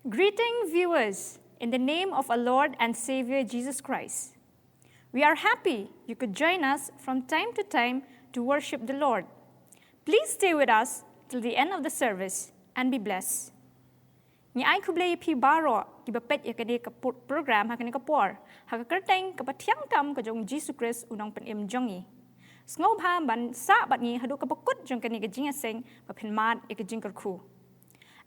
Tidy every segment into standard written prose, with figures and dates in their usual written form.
Greeting viewers in the name of our Lord and Savior Jesus Christ. We are happy you could join us from time to time to worship the Lord. Please stay with us till the end of the service and be blessed. Ni ai kublay pi baro ki bapet yakani ka program hakani ka por hakakerteng ka patiang tam ka jong Jesus Christ unong penim jongi. Sngob ha ban sa bat ni hadu ka bakut jong kani ka jingaseng papen mad ikajing ku.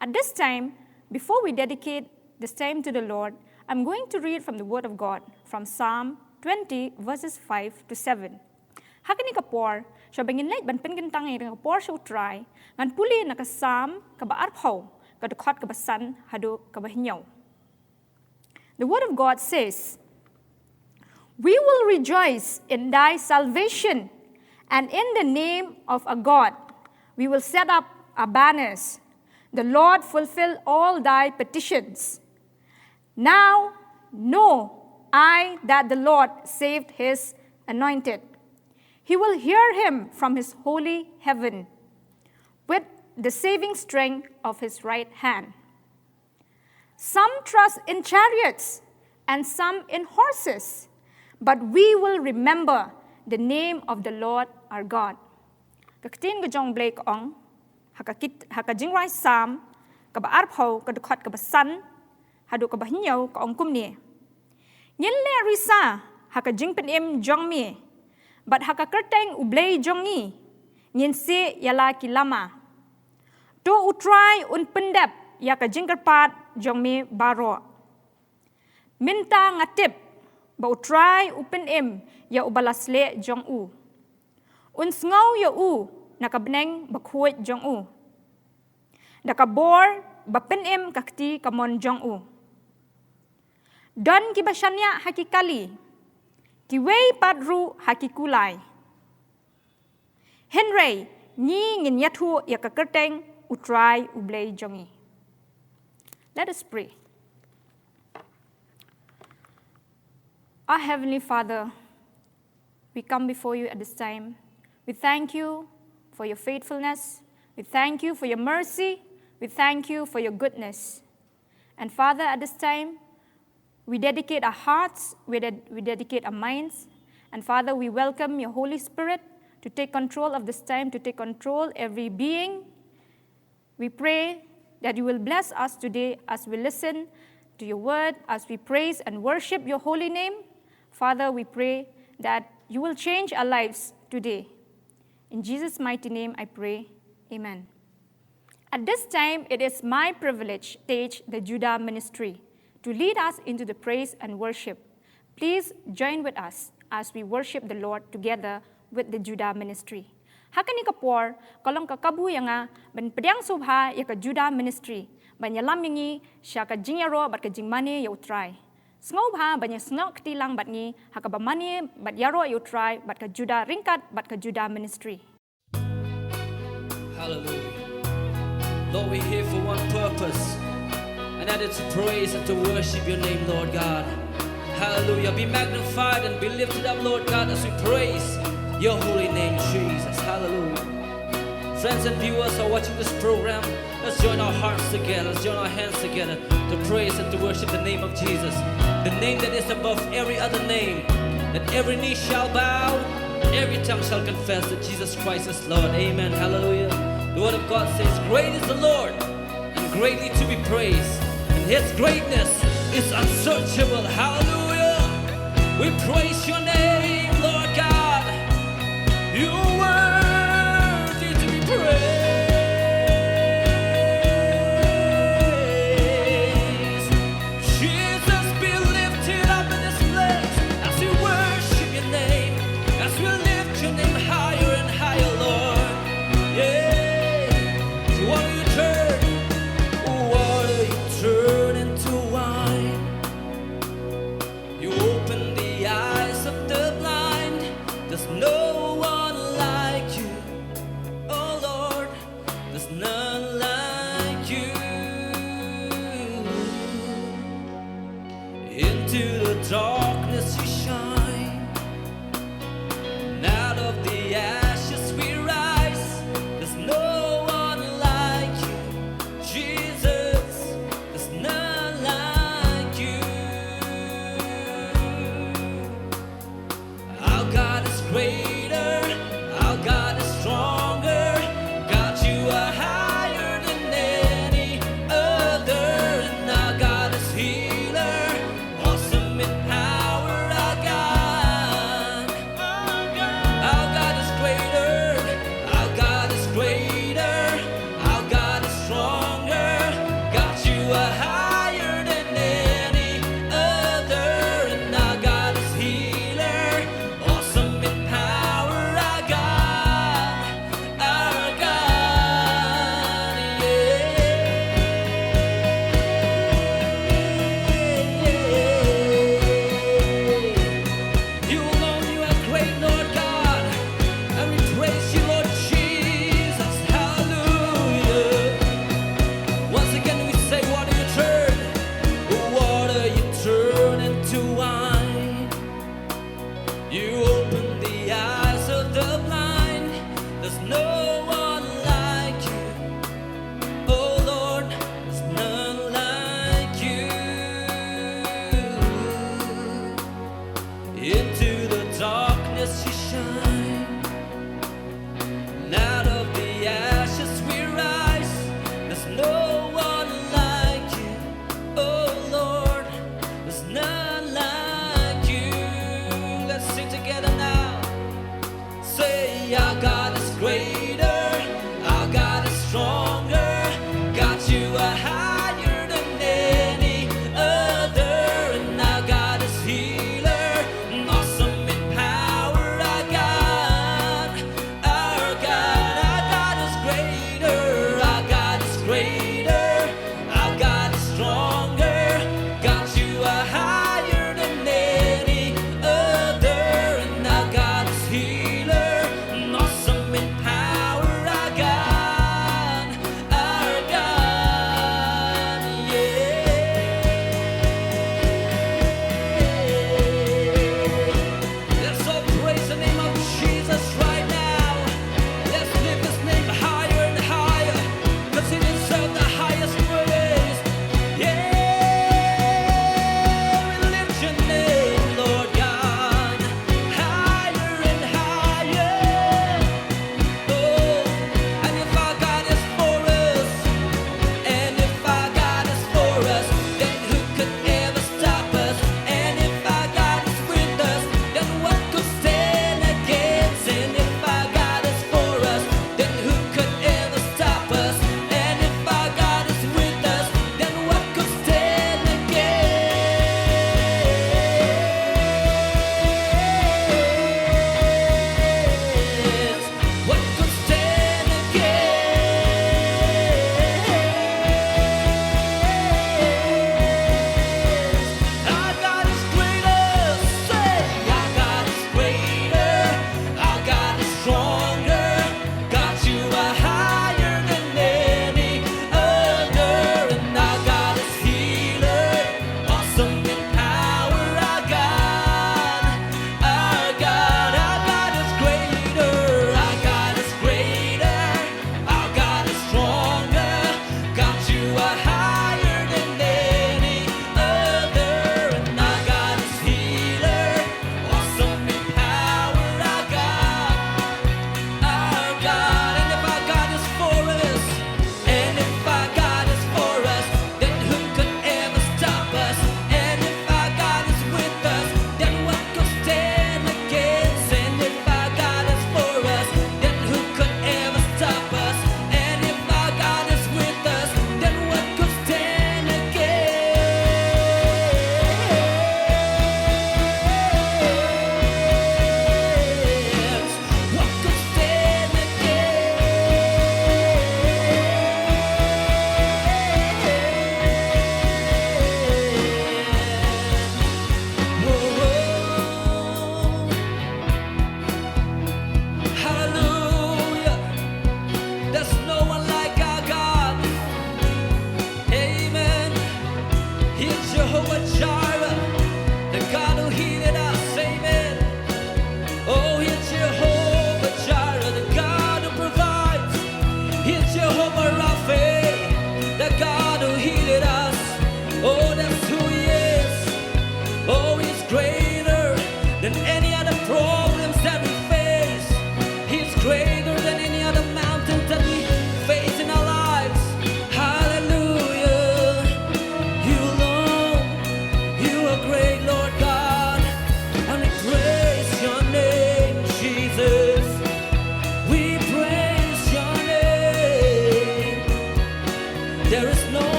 At this time, before we dedicate this time to the Lord, I'm going to read from the Word of God, from Psalm 20, verses 5 to 7. Hakani kapor, siya bangin lait ban pengintang ng kapor siya utray, ngan puli na kasam kabaarpaw, kadukot kabasan hadu kabahinyaw. The Word of God says, "We will rejoice in thy salvation, and in the name of our God we will set up our banners. The Lord fulfill all thy petitions. Now know I that the Lord saved his anointed. He will hear him from his holy heaven with the saving strength of his right hand. Some trust in chariots and some in horses, but we will remember the name of the Lord our God." Kakitin gajong Blake ong, hakajingrai sam, kabaarpaw, kadukot kabasan, hadu kabahinyaw kaong kumni. Nyelle risa, hakajing penim jong mi, but hakakerteng ublay jong ni, nyensi yala kilama. To utray un pendep, ya kajing kerpat jong mi baro. Minta ngatip, ba utray upenim, ya ubalasle jong u. Un sngaw ya u, nakabneng bakuit jong u. Nakabor bapenim kakti kamon jong u. Don kibashanya hakikali, tiwei padru hakikulay. Henry, ni nginyatu yakakerteng utray ublay jongi. Let us pray. Our Heavenly Father, we come before you at this time. We thank you for your faithfulness. We thank you for your mercy. We thank you for your goodness. And Father, at this time, we dedicate our hearts, we dedicate our minds. And Father, we welcome your Holy Spirit to take control of this time, to take control every being. We pray that you will bless us today as we listen to your word, as we praise and worship your holy name. Father, we pray that you will change our lives today. In Jesus' mighty name I pray, amen. At this time, it is my privilege to teach the Judah ministry to lead us into the praise and worship. Please join with us as we worship the Lord together with the Judah ministry. Hakani kapor, kalong kakabu nga, ban pediang subha ya ka Judah ministry, ban yalam yangi, siya ka jingyaro bat ka jingmani ya utray. Sngob ha banyak snok tilang bat ni hakabamani bat yaro utray bat ka Judah ringkat bat ka Judah ministry. Hallelujah. Lord, we're here for one purpose, and that is to praise and to worship your name, Lord God. Hallelujah. Be magnified and be lifted up, Lord God, as we praise your holy name, Jesus. Hallelujah. Friends and viewers who are watching this program, let's join our hearts together, let's join our hands together to praise and to worship the name of Jesus. The name that is above every other name, that every knee shall bow, every tongue shall confess that Jesus Christ is Lord. Amen. Hallelujah. The Word of God says, great is the Lord and greatly to be praised, and his greatness is unsearchable. Hallelujah. We praise your name, Lord God. You are worthy to be praised. Jesus, be lifted up in this place as we worship your name, as we lift your name higher and higher, Lord. Yeah. So why don't you turn into wine? You open the eyes of the You open the eyes of the blind. There's no one like you. Oh Lord, there's none like you. Into the darkness you shine, and out of the ashes we rise. There's no one like you. Oh Lord, there's none like you. Let's sing together now. Say, our God is greater, our God is stronger. God, you are higher than any other, and our God is healer, awesome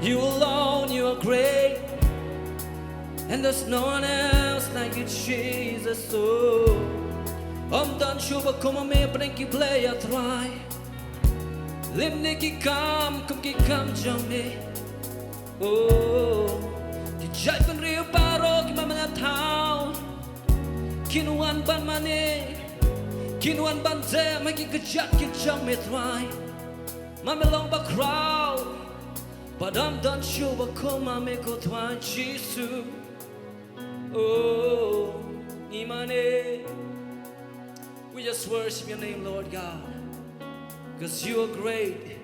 You alone, you are great, and there's no one else like you, Jesus. Oh, done sure come on me, bring you play a try. Lim Nicky come Johnny. Oh, you judge when real barok, Mamma town. Kinuan ban money, Kinuan ban there, make you judge, jump me try. Mamma long but crowd, but I'm done sure come on me go twine, Jesus. Oh, Imane, we just worship your name, Lord God, because you are great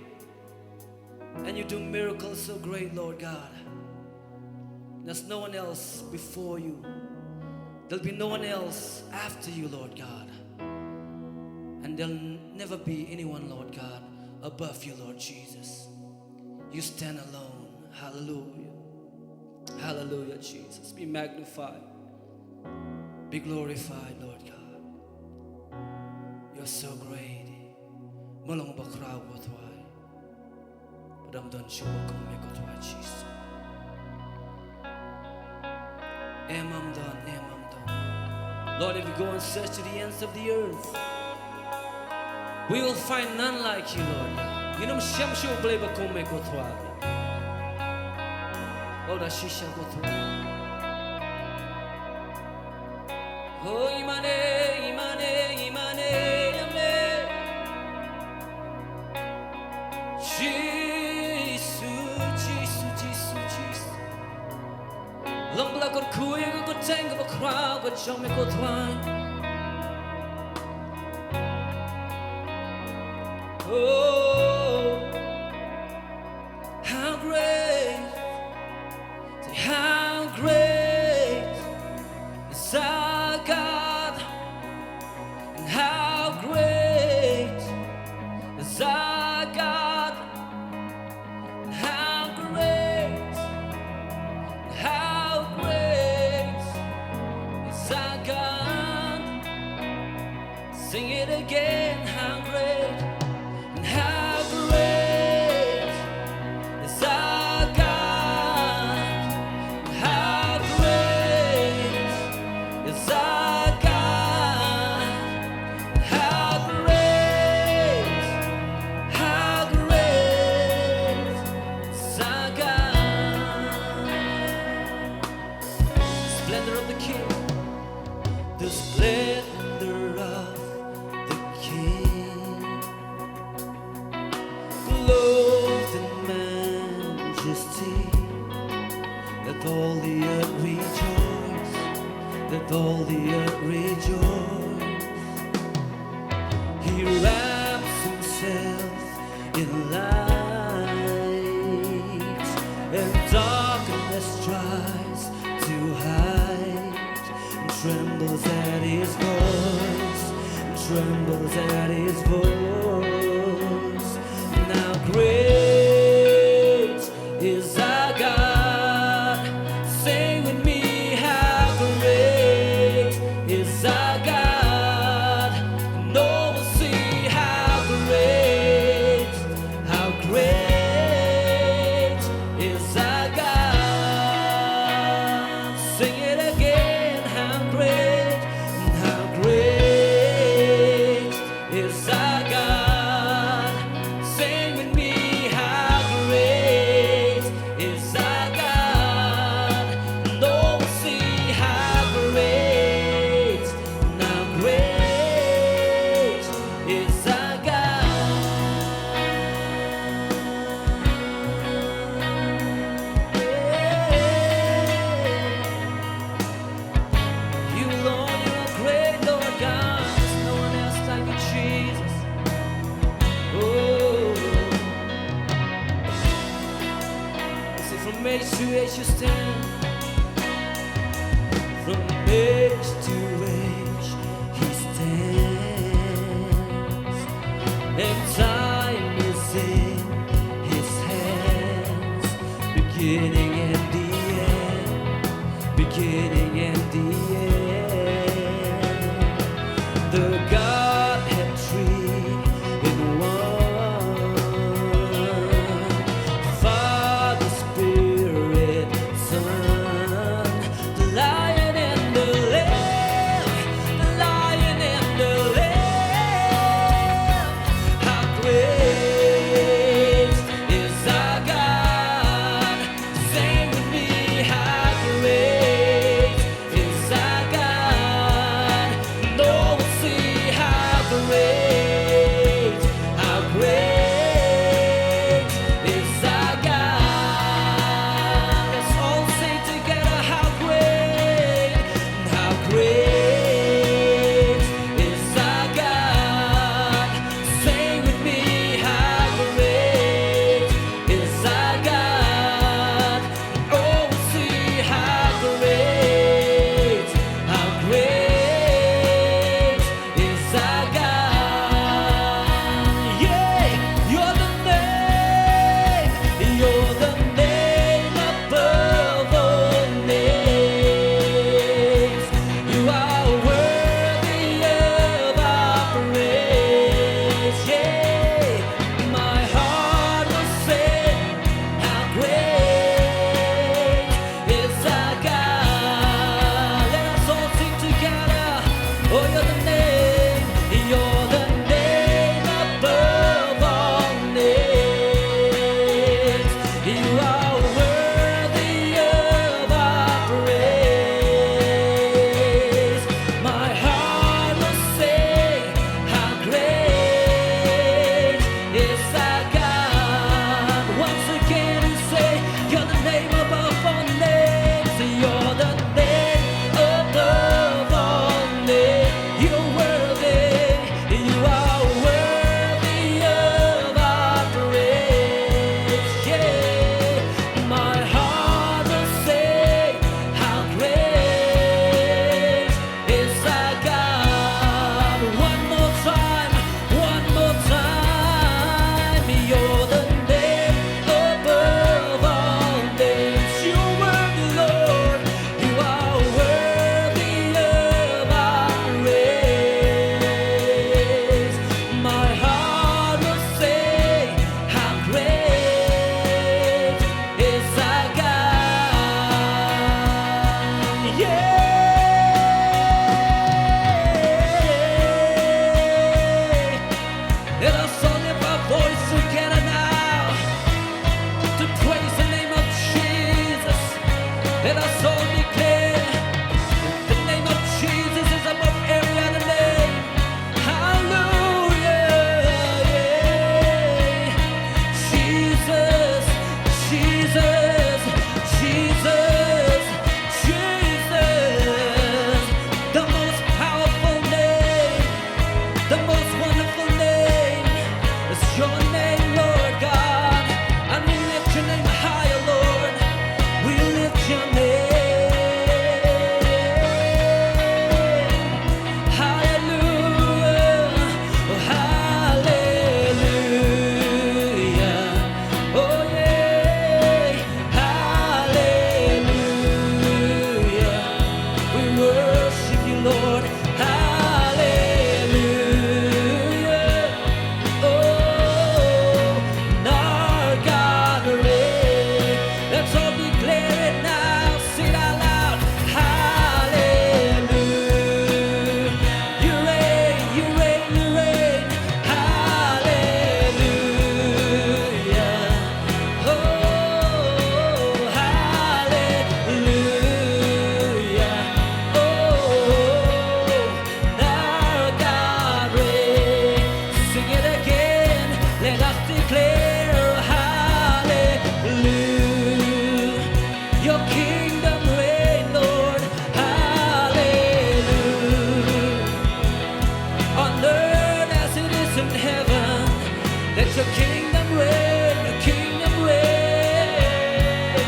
and you do miracles so great, Lord God. There's no one else before you. There'll be no one else after you, Lord God. And there'll never be anyone, Lord God, above you, Lord Jesus. You stand alone. Hallelujah. Hallelujah, Jesus. Be magnified. Be glorified, Lord God. You're so great. Malong bakraw ko tuway. Padamdan siya kung may ko tuway, Jesus. Emam done. Lord, if we go and search to the ends of the earth, we will find none like you, Lord. Minum siyam siya ublay ba kung may ko tuway. Oh, da shisha ko tuway. Oh, imane, Jesus. Long black or kuya go tango a crowd, but show me go twine. Oh, how great is our God, and how great is our God, and how great is our God. Sing it again, how great and how great is our God. How great is our God. How great is our God. Splendor of the King, the splendor of the King, clothed in majesty. Let all the earth rejoice. Let all the earth rejoice. He wraps himself in light, and darkness tries to hide, and trembles at his voice, Now great is our God. Sing with me, how great is our God. And all will see how great is our God. Sing it again, how great is our God. Sing with me, how great is our God. And all will see how great is our God. You, Lord, you are great, Lord God. There's no one else like you, Jesus. Oh, say from age to age you stand. From age to age he stands, and time is in his hands. Beginning and the end. The Godhead tree in one. Father, Spirit, Let us all declare the name of Jesus is above every other name. Hallelujah. Yeah. Jesus, Jesus, Jesus, Jesus. The most powerful name, the most wonderful name is your name, Lord God. And we lift your name higher, Lord. We lift your name. Hallelujah. Oh, hallelujah. Oh, yeah. Hallelujah. We worship you, Lord. Hallelujah. Oh, our God reigns. Let's all declare it now. Sing it out loud. Hallelujah. You reign, you reign, you reign. Hallelujah. Oh, hallelujah. Oh, our God reigns. Sing it again. Let us declare hallelujah. Your kingdom reign, Lord. Hallelujah. On earth as it is in heaven. Let your kingdom reign, your kingdom reign.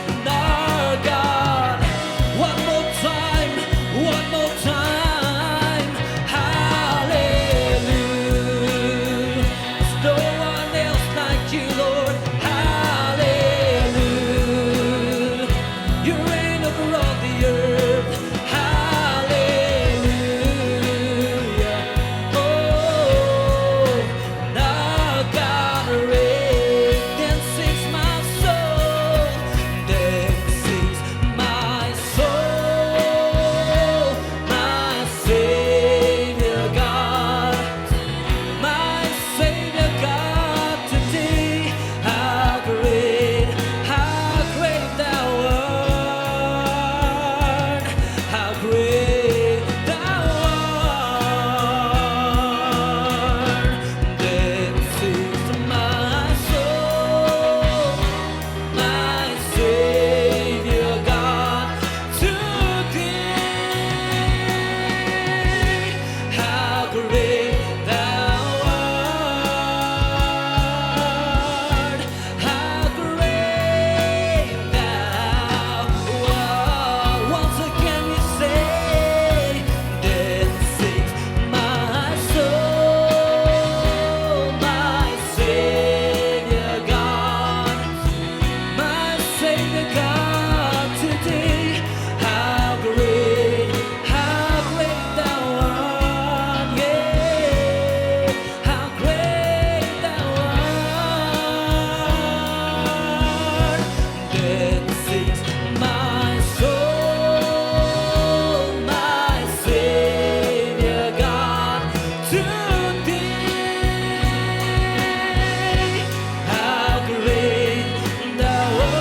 And our God, one more time, one more time. Hallelujah. There's no one else like you, Lord. Hallelujah. You reign over all the earth. Hallelujah. Oh, now God reigns. Then sings my soul. Then sings my soul. My Savior God. My Savior God, today, how great thou art, how great thou art. Then sings my soul, my Savior God, to thee, how great thou art, how great thou art. Once again we say, then sings my soul, my Savior God, my Savior God, today, how great thou art, yeah, how great thou art. Then sings my soul, my Savior God, to thee, how great thou art,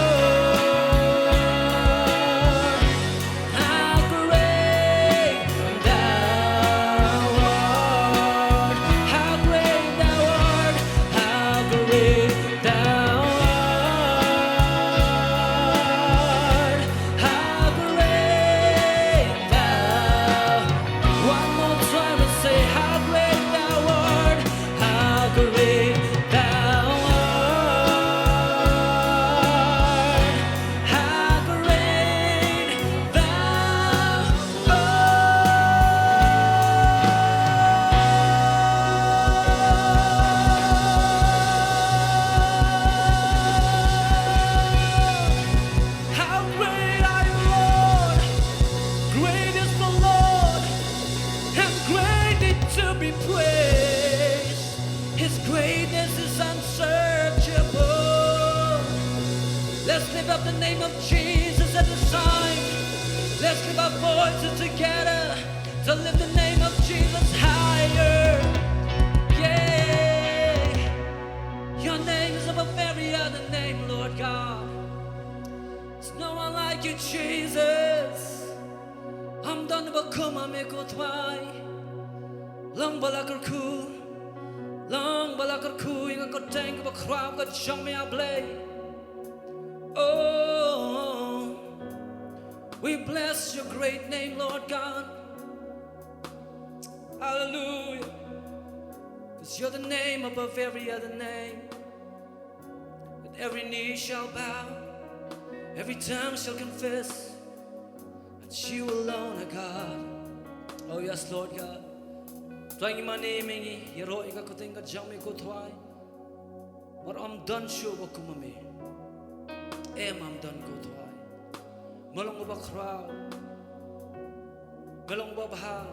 how great thou art, how great thou art, how great thou art, how great thou. One more time and say, how great thou art, how great thou art, how great thou art. How great are you, Lord? Great is the Lord, and greatly to be praised. His greatness is unsearchable. Let's lift up the name of Jesus at this time. Let's lift our voices together to lift the name of Jesus higher. Yeah. Your name is above every other name, Lord God. There's no one like like you, Jesus. I'm done but come I make go twai. Long balakar ku. Long balakar ku. Inga ko tank ba crowd got show me a play. Oh, we bless your great name, Lord God. Hallelujah. Because you're the name above every other name. That every knee shall bow, every tongue shall confess that you alone are God. Oh yes, Lord God. Trying my name, you're going to think that Jamie go try. But I'm done sure what come me. I'm done go try. Malong ba crowd. Malong ba baha.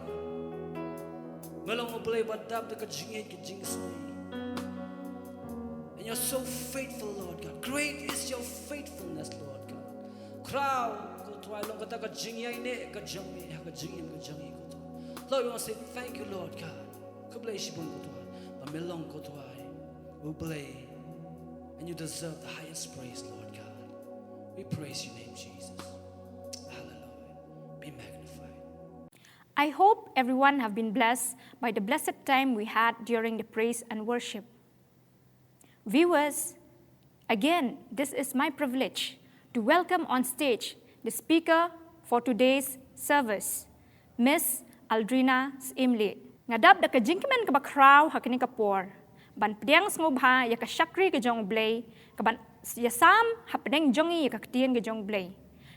Malong ba play but dab the kajingit kajingisni. And you're so faithful, Lord God. Great is your faithfulness, Lord God. Crowd go try long kata kajingay ne kajami kajingim kajangi go try. Lord, we want to say thank you, Lord God. Kablay shibon go try. But malong go try. We play. And you deserve the highest praise, Lord God. We praise your name, Jesus. Hallelujah. Be magnified. I hope everyone have been blessed by the blessed time we had during the praise and worship. Viewers, again, this is my privilege to welcome on stage the speaker for today's service, Miss Aldrina S'Imli. Ngadab da kajingkiman ka bakraw hakini kapor. Ban pediang ngobha ya ka syakri ka jong blay, kaban yasam hapedeng jongi ya ka ketien ka jong blay.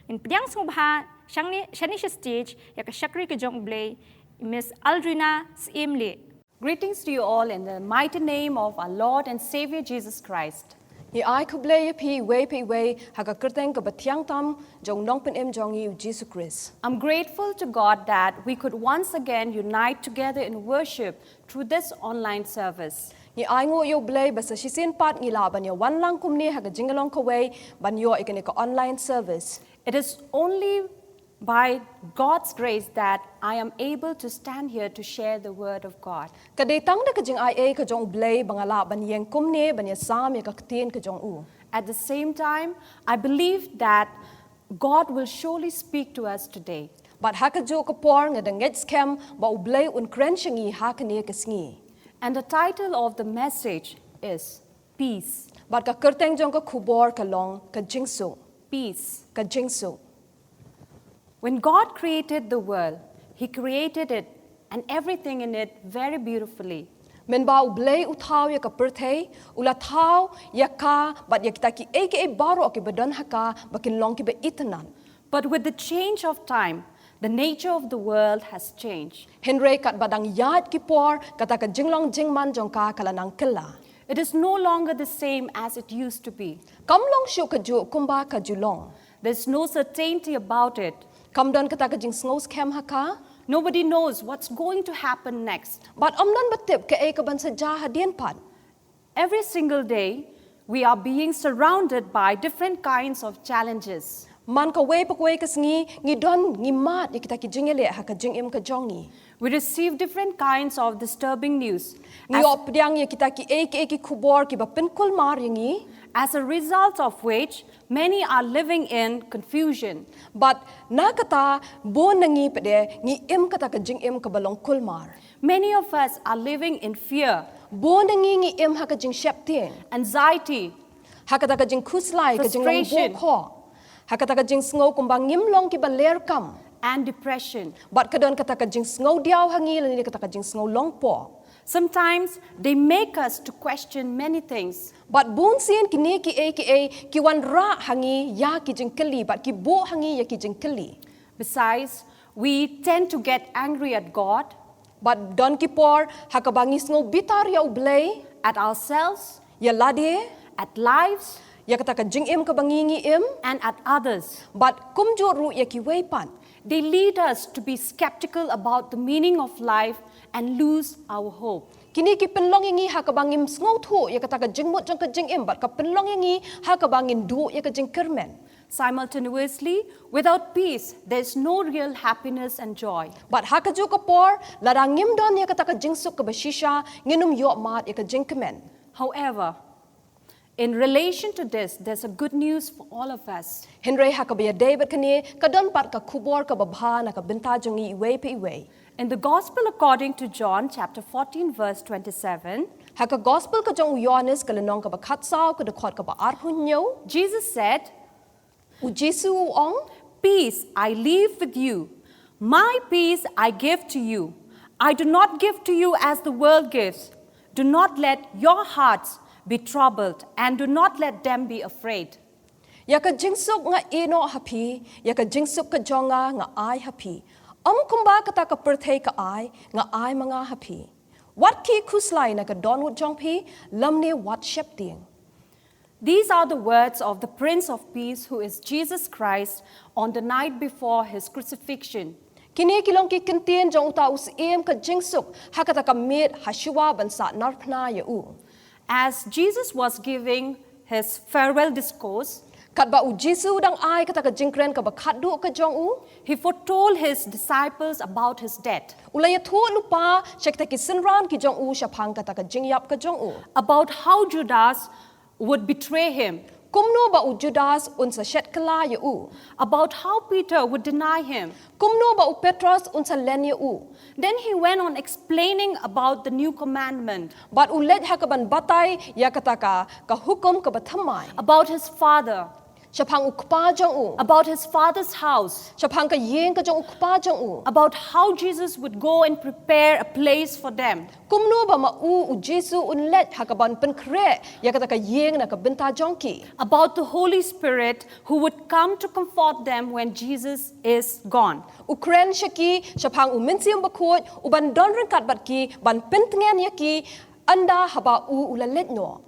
In pediang ngobha shani stage ya ka syakri ka jong blay, Miss Aldrina S'Imli. Greetings to you all in the mighty name of our Lord and Savior Jesus Christ. Hi ai kublay pi way hakakerteng ka batyang tam jong nong pen jong yu Jesus Christ. I'm grateful to God that we could once again unite together in worship through this online service. Hi ai ngo yo blay basa shisin pat ngila ban yo wan lang kumni haka jingalong ka way ban yo ikani ka online service. It is only by God's grace that I am able to stand here to share the word of God. Kaday tang da ka jing ai ka jong blay bangala ban yeng kumni ban ya sam ya ka ketien ka jong u. At the same time, I believe that God will surely speak to us today. But haka jo ka por nga da ngets kem ba u blay un kren shangi haka ni ka sngi. And the title of the message is Peace. But ka kerteng jong ka kubor ka long ka jingso. Peace. Ka jingso. When God created the world, He created it and everything in it very beautifully. Men ba u blay u thao ya ka perthei, ula thao ya ka bat ya kita ki e baro ki badan haka bakin long ki ba itanan. But with the change of time, the nature of the world has changed. Henry kat badang yad ki por kata ka jinglong jingman jong ka kalanang kela. It is no longer the same as it used to be. Kam long shu ka ju kumba ka julong. There's no certainty about it. Kam don kata ka jing sngows kem haka. Nobody knows what's going to happen next. But don batip ka e ka ban sa ja hadien pan. Every single day, we are being surrounded by different kinds of challenges. Man ka way pak way ka sngi ngi don ngi mat ya kita ki jingele haka jing im ka jongi. We receive different kinds of disturbing news. Ngi op diang ya kita ki e ki kubor ki ba pinkul mar yangi. As a result of which, many are living in confusion. But nakata bo nangi pede ngi im kata ka jing im ka balong kulmar. Many of us are living in fear, Bo nangi ngi im haka jing sheptien. anxiety, Hakata ka jing kuslai ka jing long Frustration. bo ko. Hakata ka jing sngo kumbang ngim long ki ba ler kam. and depression. But kadon kata ka jing sngo diaw hangi lani kata ka jing sngo long po. Sometimes they make us to question many things. But bun sien kini ki wan ra hangi ya ki jing keli but ki bo hangi ya ki jing keli. Besides, we tend to get angry at God, But don ki por hakabangi sngo bitar ya ublay at ourselves, ya lade at lives, ya kata ka jing im ka bangingi im. and at others. But kumjo ru ya ki way pan. They lead us to be skeptical about the meaning of life and lose our hope. Kini ki penlong ingi hakabangim sngo thu ya kata ka jing mot jang ka jing im but ka penlong ingi hakabangin du ya ka jing kermen. Simultaneously, without peace, there is no real happiness and joy. But hakaju ka por larangim don ya kata ka jing suk ka bashisha nginum yo mat ya ka jing kemen. However, In relation to this, there's a good news for all of us. Henry hakabaya David kani kadon pat ka kubor ka babha na ka benta jongi iwe pe iwe. In the Gospel according to John, chapter 14, verse 27, Haka gospel ka jong Johannes ka lenong ka ba khatsao ka dekhot ka ba arhunyo. Jesus said, U Jesu ong "Peace I leave with you. My peace I give to you. I do not give to you as the world gives. Do not let your hearts be troubled, and do not let them be afraid." Yaka jingsuk nga ino happy, yaka jingsuk ka jonga nga ai happy. Kumba kata ka perthei ka ai nga ai mga happy. What ki kuslai na ka donwood jongpi, lamne what shep ding. These are the words of the Prince of Peace, who is Jesus Christ, on the night before his crucifixion. Kini kilong ki kentien jong uta usiem ka jingsuk hakata ka mit hashua bansa narpna ya u. As Jesus was giving his farewell discourse, Kat ba u Jesu dang ai kata ka jingkren ka ba khadu ka jong u. he foretold his disciples about his death, Ulaya thu lupa shekta ki sinran ki jong u shapang kata ka jingyap ka jong u. about how Judas would betray him, Kumno ba u Judas unsa shet kala ya u. about how Peter would deny him. Kumno ba u Petros unsa len ya u. Then he went on explaining about the new commandment, But ulet hakaban batay ya kata ka hukum ka bathamai. about his father, Shapang ukpa jong u. about his father's house, Shapang ka yeng ka jong ukpa jong u. about how Jesus would go and prepare a place for them, Kumno ba ma u Jesu unlet hakaban penkre ya kata ka yeng na ka benta jongki. about the Holy Spirit who would come to comfort them when Jesus is gone. Ukren shaki shapang uminsium bakut uban don ringkat batki ban pentengen yaki anda haba u ulalet no.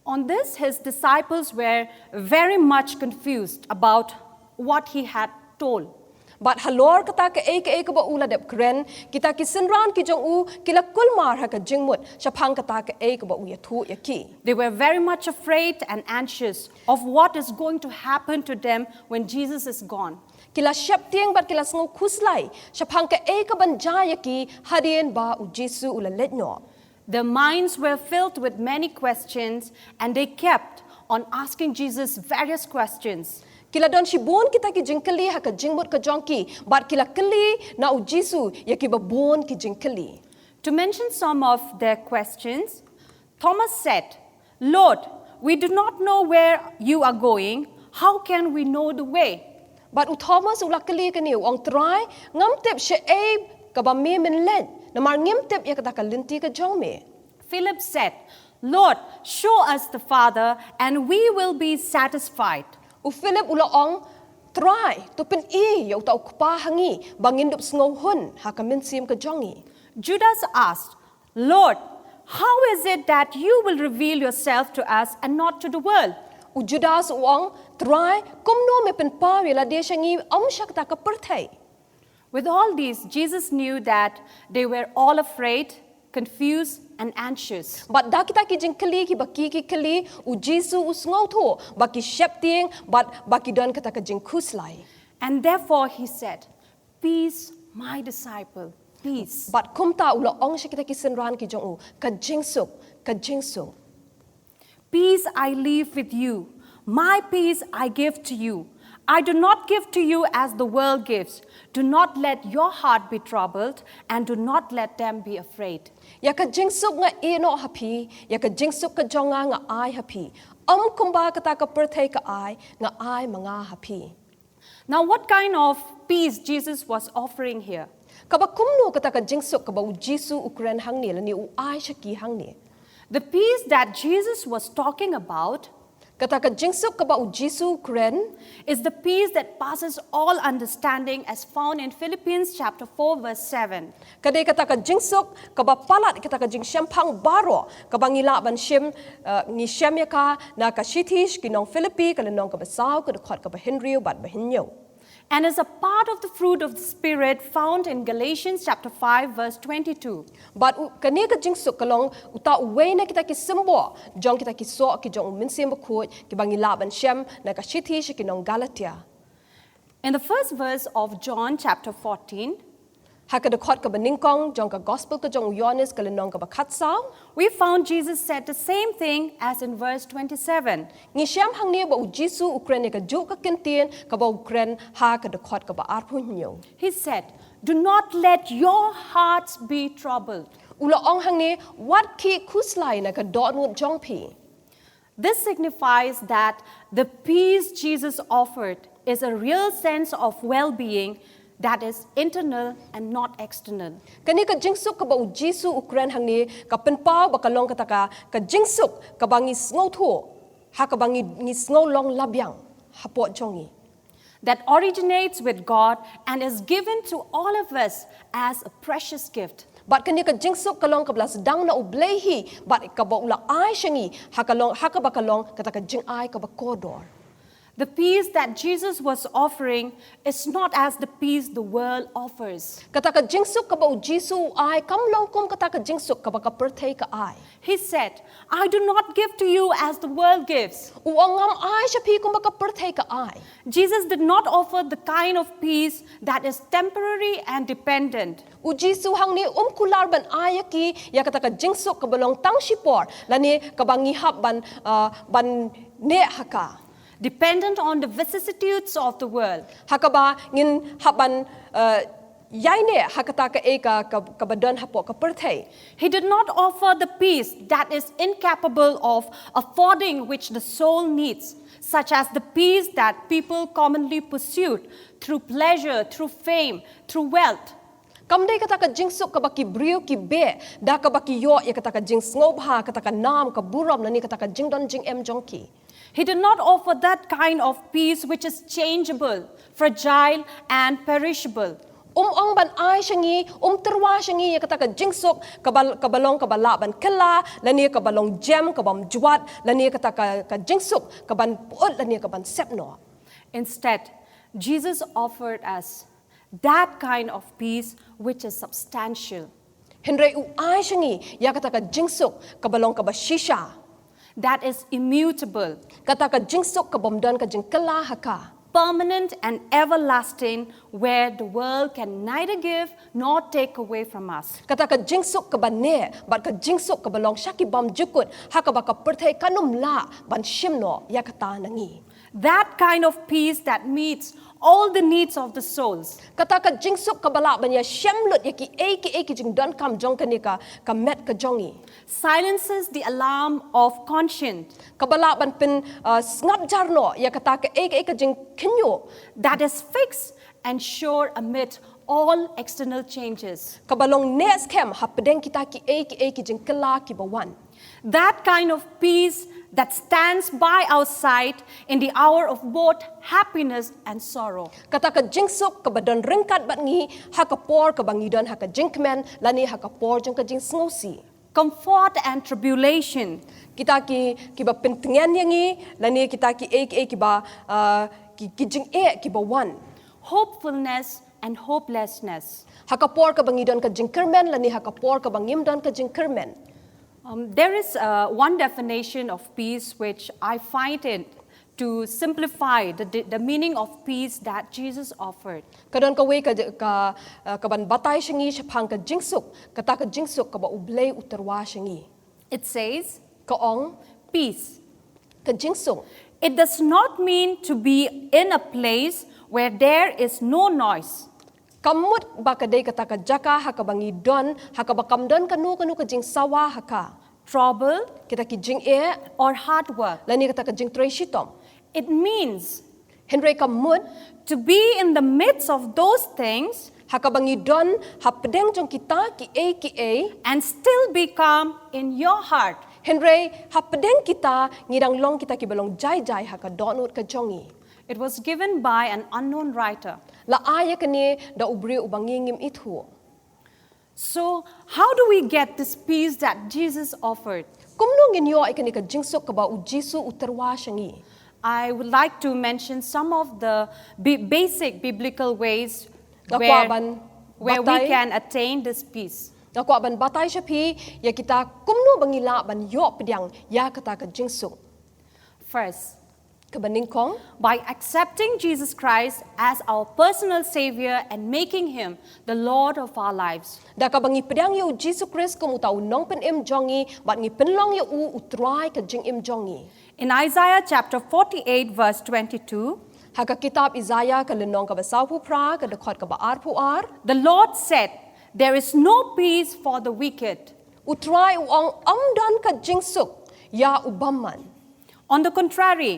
On this, his disciples were very much confused about what he had told. But halor kata ka ka ba ula dep kren kita ki sinran ki jong u kila kulmar ha ka jingmut shapang kata ka ka ba u ya thu yaki. They were very much afraid and anxious of what is going to happen to them when Jesus is gone. Kila shep tiang bat kila sngo khuslai shapang ka ban jayaki hadien ba u Jesu ulalet no. Their minds were filled with many questions, and they kept on asking Jesus various questions. Kila don shibun kita ki jingkali ha ka jingmut ka jongki bat kila kali na u Jesu yaki ba bon ki jingkali. To mention some of their questions, Thomas said, "Lord, we do not know where you are going. How can we know the way?" But u Thomas ulakali ka niu ong try ngam tep she ka ba me min len na mar ngim tep ya kata ka linti ka jong me. Philip said, "Lord, show us the Father, and we will be satisfied." U Philip ula ong try to pen ya uta ukpa hangi bangin dup sngo hun ha ka min sim ka jongi. Judas asked, "Lord, how is it that you will reveal yourself to us and not to the world?" U Judas uang try kumno me pen pa wela de shangi om shakta ka perthai. With all these, Jesus knew that they were all afraid, confused, and anxious. But da kita ki jingkali ki baki ki kali u Jesu u sngo tho baki shep ting but baki don kata ka jing khuslai. And therefore he said, "Peace, my disciple, peace." But kumta ula ong shakita ki sinran ki jong u ka jingsuk. "Peace I leave with you. My peace I give to you. I do not give to you as the world gives. Do not let your heart be troubled, and do not let them be afraid." Ya ka jingsuk nga ino happy, ya ka jingsuk ka jonga nga ai happy. Kumba kata ka perthai ka ai nga ai mga happy. Now, what kind of peace Jesus was offering here? Kaba kumno kata ka jingsuk kaba u Jesu ukren hangni lani u ai shaki hangni. The peace that Jesus was talking about Kata ka jingsuk kaba u Jesu ukren is the peace that passes all understanding, as found in Philippians chapter 4, verse 7. kade kata ka jingsuk kaba palat kata ka jing shempang baro kaba ngila ban shem ngi shem ya ka na ka shitish kinong Philippi kala nong ka basaw ka khot ka ba Henry bat ba hinyo. And is a part of the fruit of the Spirit found in Galatians chapter 5, verse 22. But kani ka jingsuk kalong uta uwe na kita ki simbo jong kita ki so ki jong min sim khot ki bangi laban shem na ka shithi shi kinong Galatia. In the first verse of John chapter 14, Haka de khot ka beningkong jong ka gospel ka jong Yohanes ka lenong ka bakat sao. we found Jesus said the same thing as in verse 27. Ngi siam hang ni ba u Jisu Ukraine ka ju ka kentien ka ba Ukraine ha ka de khot ka ba arphun nyo. He said, "Do not let your hearts be troubled." Ula ong hang ni wat ki khuslai na ka donut jong pi. This signifies that the peace Jesus offered is a real sense of well-being that is internal and not external. Kani ka jingsuk ka ba u Jisu Ukraine hang ni ka penpau ba ka long ka taka ka jingsuk ka ba ngi ngau thu ha ka ba ngi ngau long labyang ha po jongi. That originates with God and is given to all of us as a precious gift. Bat kani ka jingsuk ka long ka blas dang na ublehi bat ka ba ula ai shangi ha ka ba ka long ka taka jing ai ka ba kodor. The peace that Jesus was offering is not as the peace the world offers. Kata ka jingsuk ka ba u Jisu ai kam long kum kata ka jingsuk ka ba ka perthei ka ai. He said, "I do not give to you as the world gives." Uangam ai shapi kum ba ka perthei ka ai. Jesus did not offer the kind of peace that is temporary and dependent. U Jisu hang ni kular ban ai ki ya kata ka jingsuk ka balong tang shipor lani ka bangi hap ban ne haka. Dependent on the vicissitudes of the world. Hakaba ngin haban yaine hakata ka badan hapo ka perthei. He did not offer the peace that is incapable of affording which the soul needs, such as the peace that people commonly pursue through pleasure, through fame, through wealth. Kamday kata ka jingsuk ka baki brio ki be da ka baki yo ya kata ka jings ngob ha kata ka nam ka buram nani kata ka jingdon jing em jongki. He did not offer that kind of peace which is changeable, fragile, and perishable. Ong ban ai shangi terwa shangi ya kata ka jingsuk kabalong kabala ban kala lani kabalong jam kabam juat lani kata ka jingsuk kaban puot lani kaban sepno. Instead, Jesus offered us that kind of peace which is substantial, Henry u ai shangi ya kata ka jingsuk kabalong kabashisha. that is immutable, Kata ka jingsuk kabamdan ka jingkala haka. permanent, and everlasting, where the world can neither give nor take away from us. Kata ka jingsuk ka banne, bat ka jingsuk ka balong shaki bam jukut, haka baka perthei kanum la ban shimno ya kata nangi. That kind of peace that meets all the needs of the souls. Kata ka jingsuk ka bala ban ya shemlut ya ki eki jing don kam jong kanika ka met ka jongi. Silences the alarm of conscience. Kabala ban pin ngap jarno ya kata ka eki jing kinyo. That is fixed and sure amid all external changes. Kabalong nes kem hapedeng kita ki eki jing kala ki bawan. That kind of peace that stands by our side in the hour of both happiness and sorrow. Kata ka jingsuk ka badan ringkat bat ngi haka por ka bangidon haka jingkmen lani haka por jong ka jing sngosi. Comfort and tribulation. Kita ki ba pentengan yangi lani kita ki ki ba ki jing ki ba wan. Hopefulness and hopelessness. Haka por ka bangidon ka jingkermen lani haka por ka bangimdon ka jingkermen. There is one definition of peace which I find it to simplify the meaning of peace that Jesus offered. Kadon ka we ka ban batay shangi shapang ka jingsuk kata ka jingsuk ka ba ublay utarwa shangi. It says, Kaong peace. ka jingsuk. It does not mean to be in a place where there is no noise. Kamut ba kaday kata ka jaka haka bangidon haka ba kamdon kanu ka jing sawa haka. Trouble Kita ki jing or hard work. lani kata ka jing shitom. It means Henry kamut to be in the midst of those things haka bangidon hapdeng jong kita ki and still be calm in your heart. Henry hapdeng kita ngidang long kita ki balong jai haka donut ka jongi. It was given by an unknown writer. La aya kani da ubri ubangingim ithu. So, how do we get this peace that Jesus offered? Kumnong inyo ay kani ka jingsok ka ba u Jisu uterwa shangi. I would like to mention some of the basic biblical ways Dakwaban where we batay. can attain this peace. Nakwa ban batay siya pi ya kita kumno bangila ban yo pedyang ya kata ka jingsok. First, Kabaning kong by accepting Jesus Christ as our personal Savior and making Him the Lord of our lives. da kabangi pedang yu Jesus Christ ko mutaw nong pen im jongi bat ngi penlong yu utrai ka jing im jongi. In Isaiah chapter 48 verse 22, Haka kitab Isaiah ka lenong ka basaw pu pra ka dekot ka baar pu ar. the Lord said, "There is no peace for the wicked." Utrai uang amdan ka jing suk ya ubaman. On the contrary,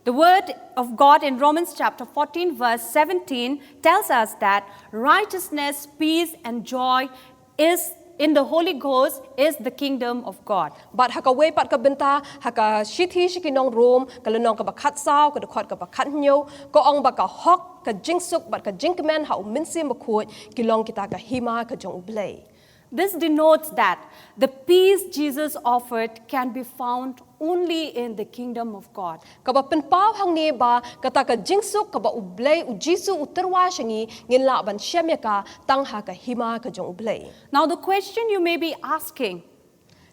the word of God in Romans chapter 14 verse 17 tells us that righteousness, peace and joy is in the Holy Ghost is the kingdom of God. Bat haka we pat ka benta haka shithi shikinong Rome ka lenong ka bakat saw ka dekot ka bakat nyo ko ong baka hok ka jing suk bat ka jing kemen ha uminsim bakut kilong kita ka hima ka jong ublay. This denotes that the peace Jesus offered can be found only in the kingdom of God. Kaba penpaw hang ni ba kata ka jingsuk kaba ublay u Jisu uterwa shangi ngin la ban syamya ka tang ha ka hima ka jong ublay. Now the question you may be asking,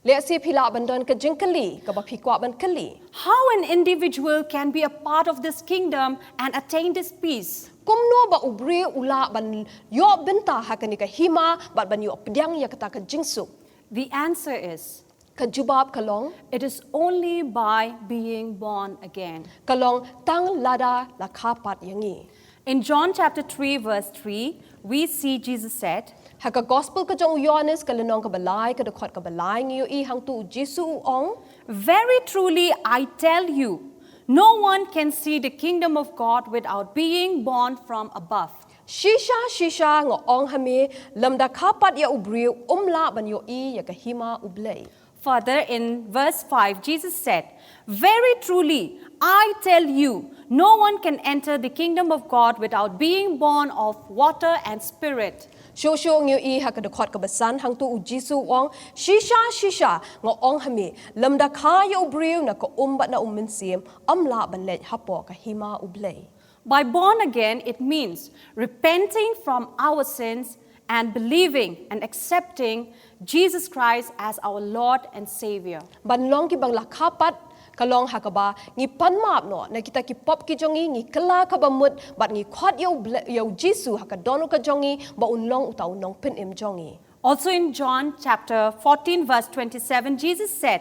Le si phila ban don ka jingkali kaba phikwa ban kali. how an individual can be a part of this kingdom and attain this peace? Kumno ba ubri ula ban yo benta ha ka ni ka hima bat ban yo pdyang ya kata ka jingsuk. The answer is, Ka jubab kalong it is only by being born again. kalong tang lada la kapat yangi. In John chapter 3 verse 3, we see Jesus said, Haka gospel ka jong Yohanes ka lenong ka balay ka dekot ka balay ngiyo I hang tu Jisu ong. "Very truly I tell you, no one can see the kingdom of God without being born from above." Shisha nga ong hami lamda kapat ya ubri umla ban yo I ya ka hima ublay. Further, in verse 5, Jesus said, "Very truly, I tell you, no one can enter the kingdom of God without being born of water and spirit." Shosho ngiyo I haka dekot ka basan hang tu Jisu ong. Shisha nga ong hami lamda ka ya ubri na ka umbat na uminsim amla ban lej hapo ka hima ublay. By born again, it means repenting from our sins and believing and accepting Jesus Christ as our Lord and Savior. Ban long ki bang la kapat kalong hakaba ngi panmap no na kita ki pop ki jongi ngi kala ka bamut bat ngi khot yo Jisu haka donu ka jongi ba unlong utaw nong pen im jongi. Also in John chapter 14 verse 27, Jesus said,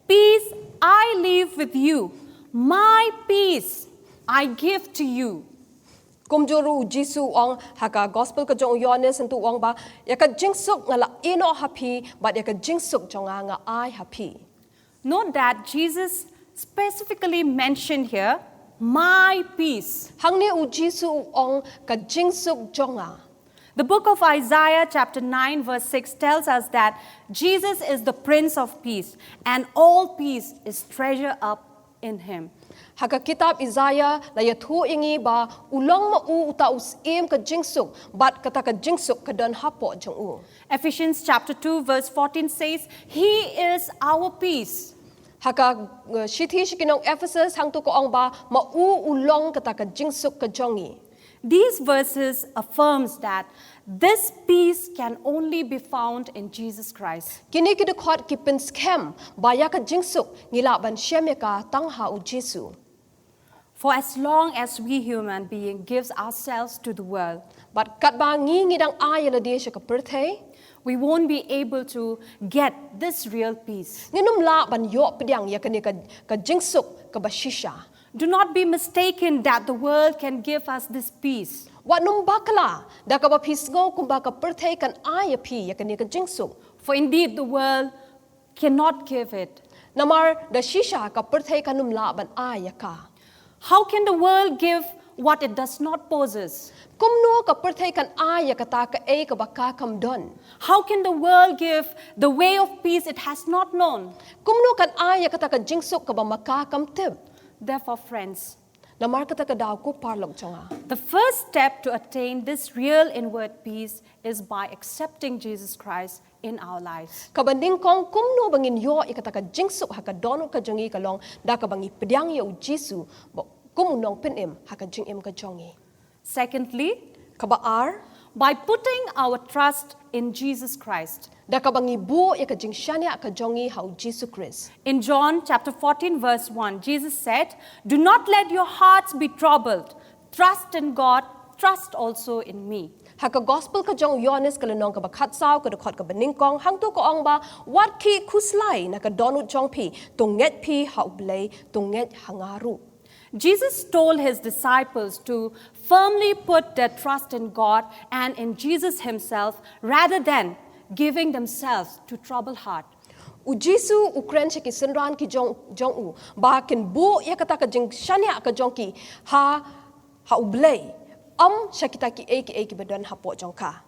"Peace I leave with you, my peace I give to you." Kumjuru Jisu ong haka gospel ka jong Yohanes entu ong ba ya ka jingsuk nga la ino happy bat ya ka jingsuk jonga nga I happy. Note that Jesus specifically mentioned here, "my peace." Hang ni u Jisu ong ka jingsuk jonga. The book of Isaiah chapter 9 verse 6 tells us that Jesus is the Prince of Peace and all peace is treasured up in Him. Haka kitab Isaiah la ya thu ingi ba ulong ma u uta usim ka jingsuk bat kata ka jingsuk ka don hapo jong u. Ephesians chapter 2 verse 14 says, "He is our peace." Haka shithi shikinong Ephesus hang tu ko ong ba ma u ulong kata ka jingsuk ka jongi. These verses affirms that this peace can only be found in Jesus Christ. Kini kidukot ki pen scam ba ya ka jingsuk ngila ban syamya ka tang ha u Jisu. For as long as we human being gives ourselves to the world, Bat kat ba ngi ngidang ay la dia ka perthai we won't be able to get this real peace. nginum la ban yo pediang ya kani ka jingsuk ka ba shisha. Do not be mistaken that the world can give us this peace. Wat num bakla da ka ba pisngo kum ba ka perthai kan ay pi ya kani ka jingsuk. For indeed the world cannot give it. Namar da shisha ka perthai kanum la ban ay ka. How can the world give what it does not possess? Kumno ka perthai kan ay ka ta ka e ka ba ka kam don. How can the world give the way of peace it has not known? Kumno kan ay ka ta ka jingsuk ka ba maka kam tib. Therefore, friends, Namar ka ta ka daw ko parlog changa. the first step to attain this real inward peace is by accepting Jesus Christ in our lives. Kabanding kong kumno bangin yo ikata ka jingsuk haka dono ka jongi kalong da ka bangi pedyang yo Jisu kumunong pinim haka jingim ka jongi. Secondly, Kabaar by putting our trust in Jesus Christ. Da ka bangi bu ya ka jing shania ka jongi hau Jesus Christ. In John chapter 14 verse 1, Jesus said, "Do not let your hearts be troubled. Trust in God, trust also in me." Ha ka gospel ka jong Yohanes ka lenong ka bakhat sao ka dokot ka beningkong hang tu ko ong ba wat ki khuslai na ka donut jong phi tunget phi hau blei tunget hangaru. Jesus told his disciples to firmly put their trust in God and in Jesus himself rather than giving themselves to troubled heart. U Jisu Ukren ki senran ki jong u ba ken bu ya kata ka jing shania ka jong ki ha blei shakita ki eki bedon hapo jong ka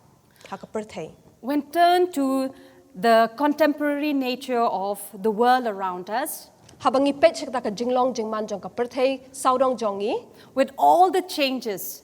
ha ka perthei. When turned to the contemporary nature of the world around us, Habangi pet shakita ka jinglong jingman jong ka perthei saudong jongi with all the changes,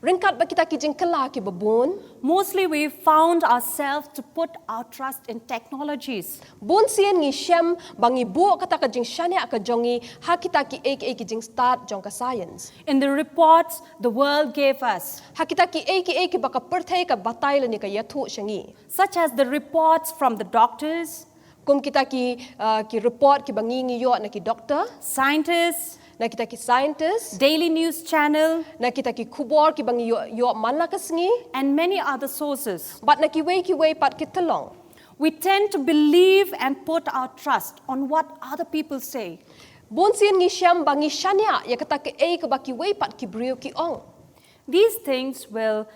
ringkat ba kita ki jing kala ki babun mostly we found ourselves to put our trust in technologies. bun sien ngi shem bangi bu kata ka jing shania ka jongi ha kita ki eki jing start jong ka science. In the reports the world gave us, Ha kita ki eki ba ka perthei ka batai ni ka yathu shangi. such as the reports from the doctors, Kum kita ki report ki bangi ngi yo na ki doctor, scientists, na kita ki scientist, Daily News Channel, na kita ki kubor ki bangi yo man la ka sngi, and many other sources. but na ki wei pat ki talong. We tend to believe and put our trust on what other people say. Bun sien ngi shem bangi shania ya kata ki ka ba ki wei pat ki brio ki ong. These things will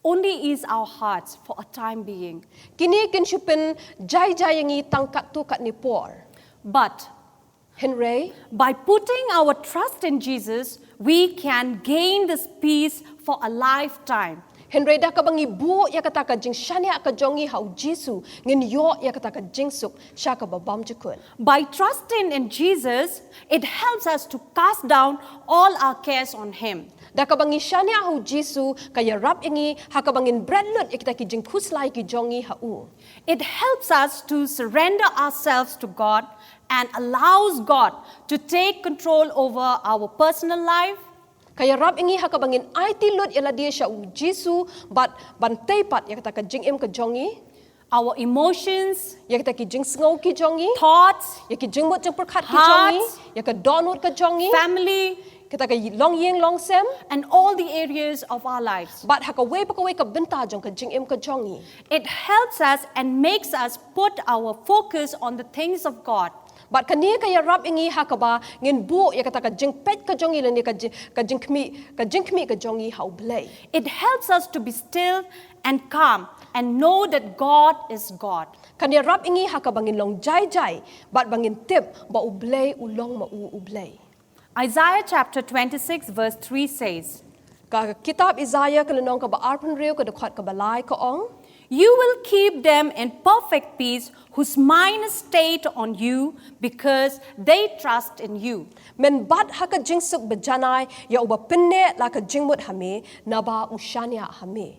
only ease our hearts for a time being. Kini kin shupin jai ngi tangkat tu kat ni por. But Henry, by putting our trust in Jesus, we can gain this peace for a lifetime. Henry dah ka bangi bu ya kata ka jing shania ka jongi hau Jisu ngin yo ya kata ka jing suk sha ka babam jukun. By trusting in Jesus, it helps us to cast down all our cares on Him. Da ka bangi shania hau Jisu kaya rap ingi ha ka bangin brandlut ikita ki jing khuslai ki jongi hau. It helps us to surrender ourselves to God and allows God to take control over our personal life, Kaya rap ingi ha ka bangin ai tilut ila dia sha u Jisu bat bantai pat ya kata ka jing em ka jongi our emotions, ya kata ki jing sngau ki jongi thoughts, ya ki jing mut jing perkhat ki jongi Hearts. ya ka donut ka jongi family, kita ka long yeng long sem and all the areas of our lives. bat ha ka wei pa ka wei ka benta jong ka jing em ka jongi. It helps us and makes us put our focus on the things of God. Bat kani kaya rap ingi ha ka ba ngin bu ya kata ka jing pet ka jongi le ni ka jing kmi ka jongi hau blei. It helps us to be still and calm and know that God is God. Kani rap ingi ha ka bangin long jai bat bangin tip ba u blei u long ma u blei. Isaiah chapter 26 verse 3 says, Ka kitab Isaiah ka lenong ka ba arpan reu ka dekhat ka balai ka ong "You will keep them in perfect peace whose mind is stayed on you because they trust in you." men bat ha ka jing suk bejanai ya u ba pinne la ka jing mut hame na ba u shania hame.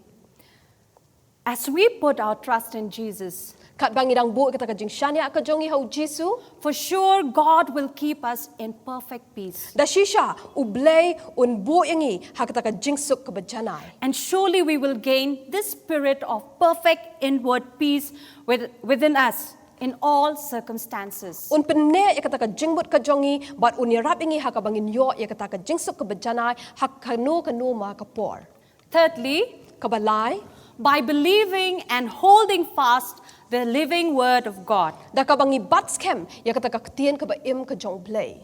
As we put our trust in Jesus, Kat bangidang bu kita ka jing shania ka jongi hau Jisu for sure God will keep us in perfect peace. da shisha u blei un bu ingi ha kita ka jing suk ka bejanai. And surely we will gain this spirit of perfect inward peace within us in all circumstances. Un penne ya kata ka jingbut ka jongi bat un yarap ingi ha ka bangin yo ya kata ka jingsuk ka bejanai ha kanu ma ka por. Thirdly, Ka balai by believing and holding fast the living word of God. da ka bangi bat scam ya kata ka tien ka ba im ka jong blei.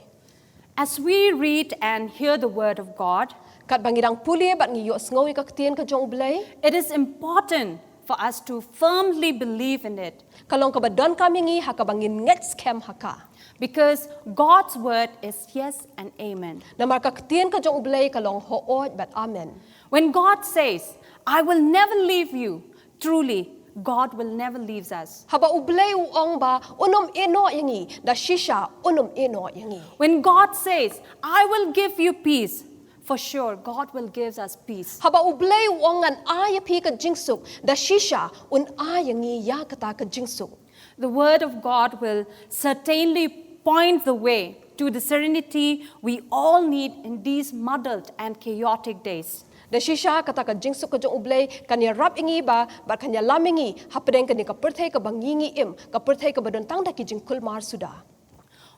As we read and hear the word of God, Kat bangidang puli bat ngi yo sngowi ka tien ka jong blei. it is important for us to firmly believe in it Kalong ka ba don kami ngi ha ka bangin nget scam ha ka. because God's word is yes and amen. Na mar ka tien ka jong blei kalong hoot bat amen. When God says, "I will never leave you," truly, God will never leave us. Haba u blei u ong ba unom eno yangi da shisha unom eno yangi. When God says, "I will give you peace," for sure, God will give us peace. Haba u blei u ong an aya pi ka jingsuk da shisha un ayangi ya kata ka jingsuk. The word of God will certainly point the way to the serenity we all need in these muddled and chaotic days. Da shisha kata ka jingsuk ka jong ublay kanya rap ingi ba kanya lamingi hapdeng kani ka perthai ka bangingi im ka perthai ka badon tang da ki jingkul mar suda.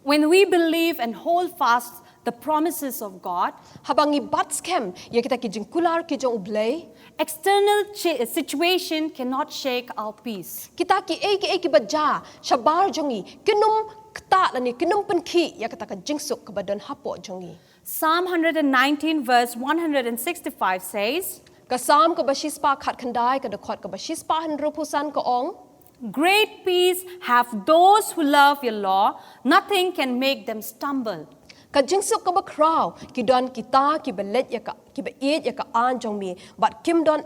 When we believe and hold fast the promises of God, Habangi batskem ya kita ki jingkular ki jong ublay external situation cannot shake our peace. kita ki baja shabar jongi kinum kta lani kinum penki ya kata ka jingsuk ka badon hapo jongi. Psalm 119 verse 165 says, Kasam ka bashispa khat khandai ka dakhot ka bashispa hanro pusan ka ong. great peace have those who love your law, nothing can make them stumble. Ka jingsuk ka ba kraw ki don kita ki belet ya ka ki ba eat ya ka an jong mi but kim don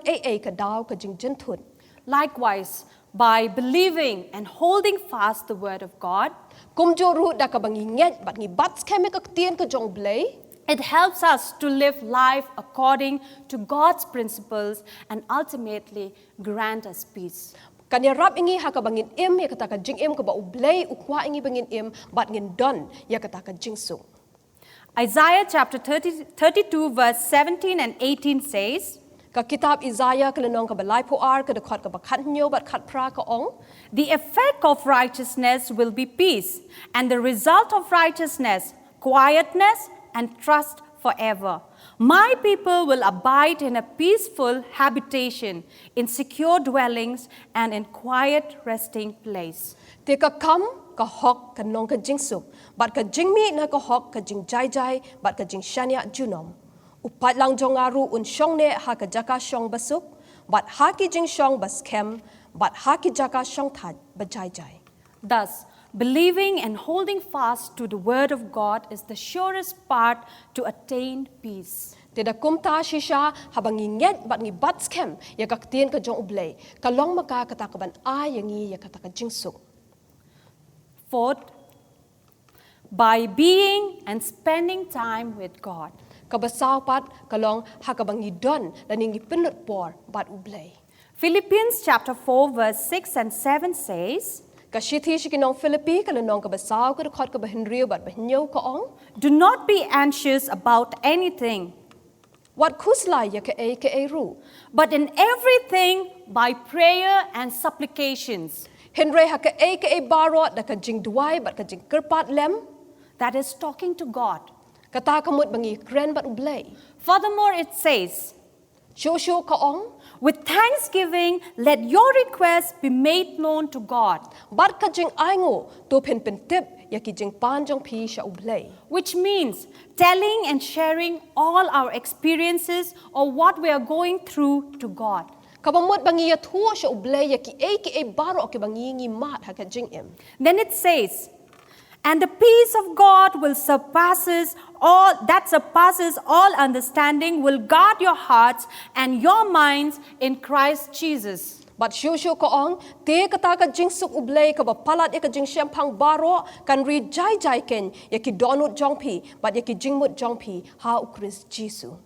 ka daw ka jing jentun. Likewise, by believing and holding fast the word of God, Kum jo ru da ka bangi nget but ngi bats keme ka tien ka jong blay. it helps us to live life according to God's principles and ultimately grant us peace. Kanya rap ingi ha ka bangin im ya kata ka jing im ka ba ublay ukwa ingi bangin im but ngin don ya kata ka jingsuk. Isaiah chapter 32 verse 17 and 18 says, Ka kitab Isaiah ka lanong ka balay puar ka dakhot ka ba khat nyo but khat pra ka ong. the effect of righteousness will be peace, and the result of righteousness, quietness and trust forever. My people will abide in a peaceful habitation, in secure dwellings, and in quiet resting place. Te ka kam ka hok ka nong ka jingsuk but ka jingmi na ka hok ka jing jai but ka jing shania junom. Upat lang jongaru un shong ne ha ka jaka shong basuk but ha ki jing shong bas kem but ha ki jaka shong thad ba jai. Thus, believing and holding fast to the word of God is the surest path to attain peace. Te da kumta shisha habang nget but ngi bats kem ya ka tien ka jong ublay ka long maka kata ka ban ay yangi ya kata ka jingsuk. Fourth, by being and spending time with God. Kabasaw pat kalong ha ka bang don laning ipinut por but ublay. Philippians chapter 4 verse 6 and 7 says, Kashithi shikinong Philippi kalanong kabasaw ka dakhot ka bahinriyo but bahinyo ka ong. do not be anxious about anything, What kuslay ya ka ru. but in everything by prayer and supplications. Henry ha ka baro da ka jing duway but ka jing kerpat lem. That is talking to God. Kata kamut bangi kren but ublay. Furthermore, it says, Shosho ka ong. with thanksgiving, let your requests be made known to God, But ka jing aingo to pen tip ya ki jing pan jong pi sha ublay. which means telling and sharing all our experiences or what we are going through to God. Kabamut bangi ya thuo sha ublay ya ki baro ki bangi ngi mat ha ka jing im. Then it says, and the peace of God will surpasses all understanding will guard your hearts and your minds in Christ Jesus. But shosho ka ong te kata ka jing suk ublay ka ba palat ya ka jing syampang baro kan ri jai ken ya ki donut jong pi but ya ki jing mut jong pi ha ukris Jisu.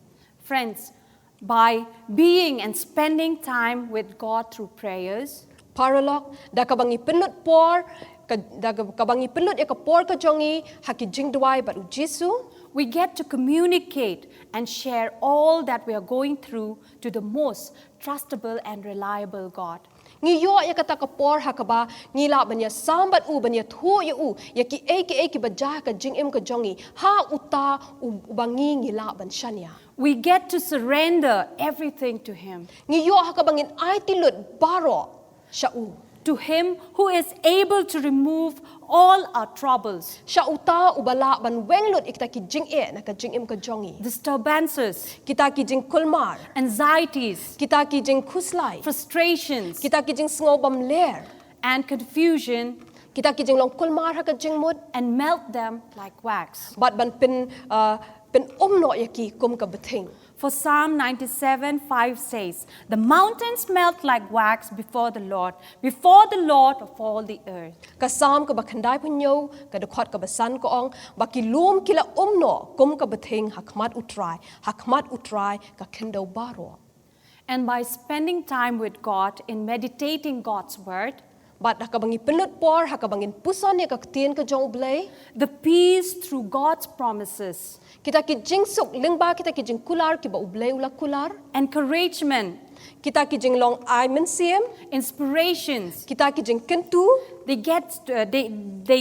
Friends, by being and spending time with God through prayers, Paralog da ka bangi penut por ka bangi penut ya ka por ka jongi ha ki jing duway but u Jisu. we get to communicate and share all that we are going through to the most trustable and reliable God. Ngi yo ya kata ka por ha ka ba ngi la banya sambat u banya thu ya u ya ki ba ja ka jing im ka jongi ha uta u bangi ngi la ban shania. We get to surrender everything to Him, Ngi yo ha ka bangin ai tilut baro sha u. to Him who is able to remove all our troubles, Sha uta ubala ban wenglut ikta ki jing na ka jing im ka jongi. disturbances, Kita ki jing kulmar, anxieties, kita ki jing kuslay, frustrations, kita ki jing sngobam ler, and confusion, kita ki jing long kulmar ha ka jing mud, and melt them like wax. bat ban pen umno ya ki kum ka bething. For Psalm 97:5 says, the mountains melt like wax before the Lord of all the earth. Kasam ka bakhandai punyo ka dakhot ka basan ko ong bakilum kila umno kum ka bething hakmat utrai ka kendo baro. And by spending time with God in meditating God's word, But hakabangi penut por hakabangin puson ya ka tien ka jong blay. the peace through God's promises, Kita ki jing suk lingba kita ki jing kular ki ba ublay ula kular. encouragement, Kita ki jing long ai men siem. inspirations, Kita ki jing kentu. they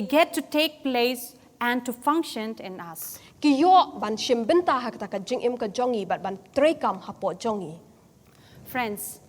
get to take place and to function in us. Ki yo ban shim benta hakata ka jing im ka jongi but ban trekam hapo jongi. Friends,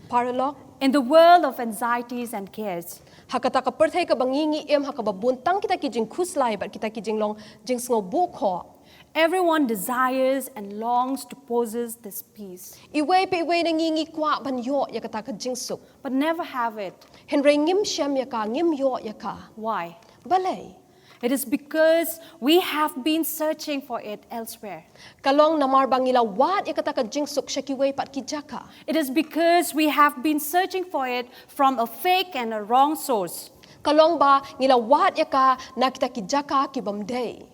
Paralog. in the world of anxieties and cares, Hakata ka perthai ka bangingi em hakababuntang kita ki jing khuslai but kita ki jing long jing sngo bukho. everyone desires and longs to possess this peace, Iwe pe iwe na ngingi kwa ban yo ya kata ka jing suk. but never have it. Henry ngim shem ya ka ngim yo ya ka. Why? Balay. It is because we have been searching for it elsewhere. Kalong namar bangila wat ya kata ka jing suk shakiwe pat ki jaka. It is because we have been searching for it from a fake and a wrong source. Kalong ba ngila wat ya ka na kita ki jaka ki bamday.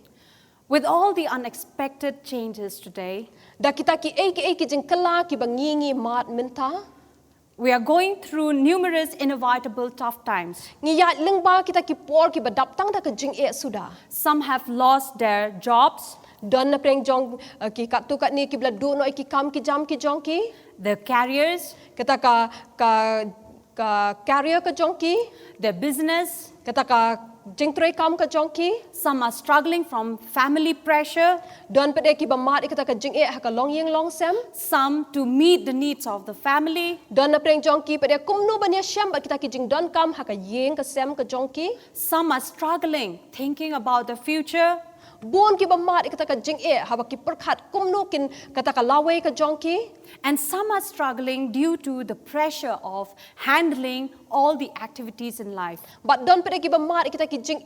With all the unexpected changes today, Da kita ki ki jing kala ki bangingi mat minta. we are going through numerous inevitable tough times. Ngiyat lingba kita ki por ki badap tang da ka jing suda. Some have lost their jobs, Don na preng jong ki kat tu kat ni ki bla do no ki kam ki jam ki jong ki. their careers, Kata ka carrier ka jong ki. their business. Kata ka jing trei kam ka jong ki. Some are struggling from family pressure, Don pede ki ba mat kata ka jing ha ka long yeng long sem. some to meet the needs of the family, Don na preng jong ki pede kum no banya shem ba kita ki jing don kam ha ka yeng ka sem ka jong ki. some are struggling thinking about the future, Bon ki ba mat kata ka jing ha ba ki perkhat kum no kin kata ka lawe ka jong ki. and some are struggling due to the pressure of handling all the activities in life. But don pede ki ba mat kita ki jing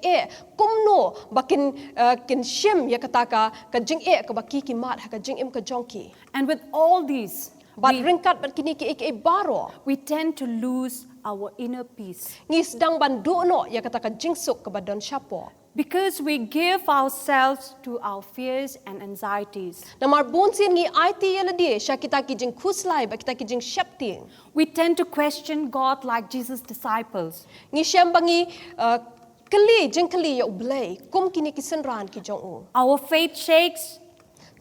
kum no ba kin shem ya kata ka jing ka ba ki mat ha ka jing im ka jong ki. And with all these, But ringkat bat kini ki baro. we tend to lose our inner peace Ngis dang bandu no ya kata ka jing suk ka ba don syapo. because we give ourselves to our fears and anxieties. Namar bunsin ngi IT yala di sya kita ki jing khuslai ba kita ki jing syapting. We tend to question God like Jesus' disciples. Ngi syam bangi kali jing kali ya ublay kum kini kisenran ki jong u. Our faith shakes,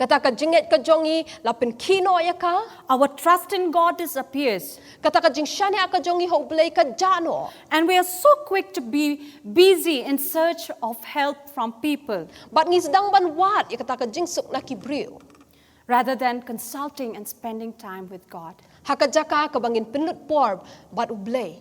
Kata ka jinget ka jongi lapin kino ya ka. our trust in God disappears, Kata ka jing syane ka jongi ha ublay ka jano. and we are so quick to be busy in search of help from people But ngis dang ban wat ya kata ka jing suk na ki briu. rather than consulting and spending time with God. Ha ka jaka ka bangin penut por bat ublay.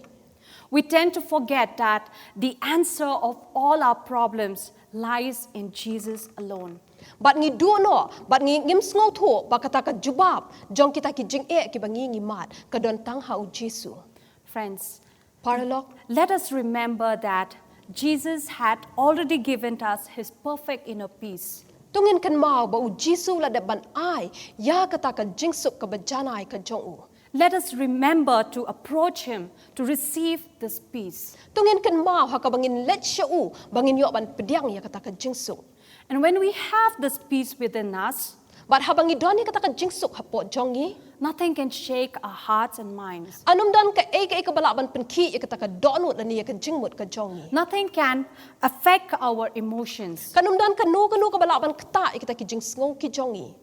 We tend to forget that the answer of all our problems lies in Jesus alone. Bat ngi duno, bat ngi ngim sngo thu, ba kata ka jubab, jong kita ki jing ki bangi ngi mat, ka don tang ha u Jesu. Friends, Paralog, let us remember that Jesus had already given us his perfect inner peace. tungin kan mau ba u Jesu la de ban ai, ya kata ka jing suk ka bajanai ka jong u. Let us remember to approach him to receive this peace. Tungin kan mau ha ka bangin let sya u, bangin yo ban pediang ya kata ka jing suk. And when we have this peace within us, Bat ha bangi doni kata ka jing suk ha po jongi, nothing can shake our hearts and minds. anum don ka ka balak ban penki ya kata ka donut la ni ya ka jing mut ka jongi. Nothing can affect our emotions. Kanum don ka no ka balak ban kata ya kata ki jing sngo ki jongi.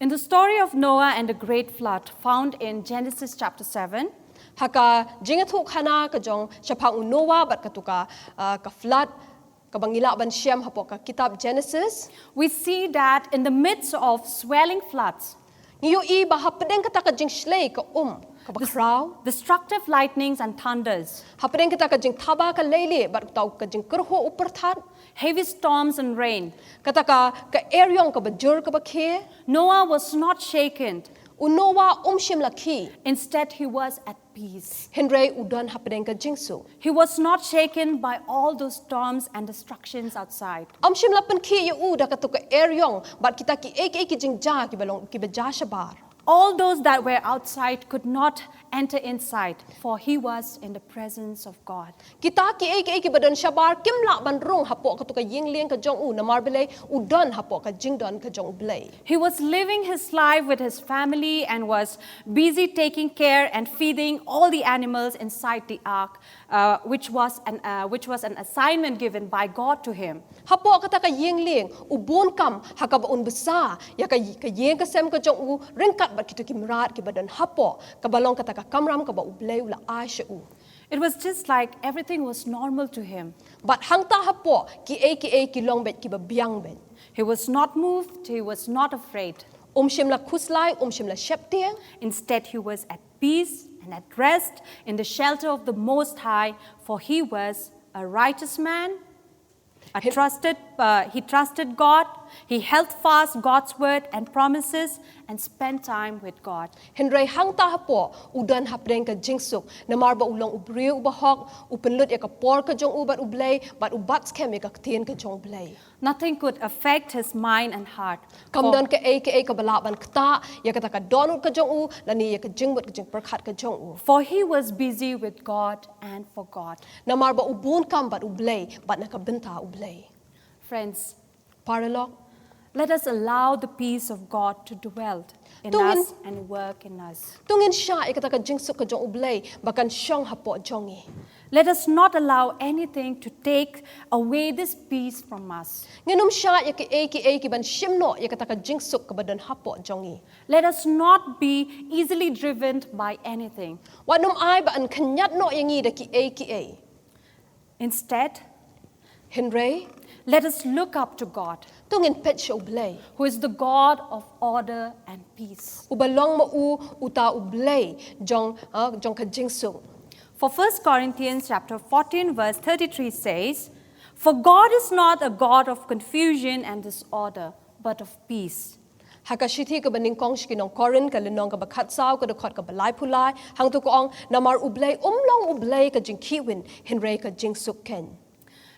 In the story of Noah and the great flood found in Genesis chapter 7, Haka jingatuk hana ka jong syapang unowa bat katuka ka flood ka bangila ban syam hapo ka kitab Genesis. we see that in the midst of swelling floods, Ngiyo i ba hapedeng kata ka jing shlei ka ka bakraw. destructive lightnings and thunders, Hapedeng kata ka jing thaba ka leile bat tau ka jing kerho uperthat. heavy storms and rain, Kata ka eryong ka bajur ka bakhe. Noah was not shaken. Unowa shim lakhi. Instead, he was at peace. Henry udon hapedeng ka jingsu. He was not shaken by all those storms and destructions outside. Shim lapen ki yu da katuka eryong bat kita ki jing ja ki balong ki baja shabar. All those that were outside could not enter inside, for he was in the presence of God. Kita ki badan syabar kim lak ban rong hapok ka tu ka ying liang ka jong u na mar belai u don hapok ka jing don ka jong belai. He was living his life with his family and was busy taking care and feeding all the animals inside the ark, which was an assignment given by God to him. Hapok kata ka ying liang u bon kam hakab un besar ya ka ying ka sem ka jong u ringkat bat kitu ki merat ki badan hapok ka balong kata ka kamram ka ba u belai u la ai sha u. It was just like everything was normal to him. But hang ta hapok ki long bet ki ba biang bet. He was not moved, he was not afraid. Shim la kuslai shim la shep tiang. Instead, he was at peace and at rest in the shelter of the Most High, for he was a righteous man. He trusted God. He held fast God's word and promises and spent time with God. Henry hang ta hapo udan hapdeng ka jingsuk na marba ulong ubriu ubahok upenlut ya ka por ka jong ubat ublay but ubats kem ya ka tien ka jong blay. Nothing could affect his mind and heart. Kamdan ka ka balaban kta ya ka ta ka donut ka jong u lani ya ka jingbut ka jing perkhat ka jong u. For he was busy with God and for God. Na marba ubun kam bat ublay but na ka benta ublay. Friends, Paralog, let us allow the peace of God to dwell in us and work in us. Tungin siya ikata ka jingsuk ka jong ublay bakan siyang hapo jongi. Let us not allow anything to take away this peace from us. Nginum siya ki ban shimno ikata ka jingsuk ka badan hapo jongi. Let us not be easily driven by anything. Wanum ay ba an kanyat no yangi da ki. Instead, Henry, let us look up to God, tungin pet siya ublay. who is the God of order and peace. Ubalong mo uta ublay jong ka jingsuk. For 1 Corinthians chapter 14 verse 33 says, "For God is not a God of confusion and disorder, but of peace." Hakashiti ka baning kong shikinong korin ka linong ka bakhat saw ka dakot ka balay pulay hang tu ko ong namar ublay umlong ublay ka jing kiwin Henry ka jingsuk ken.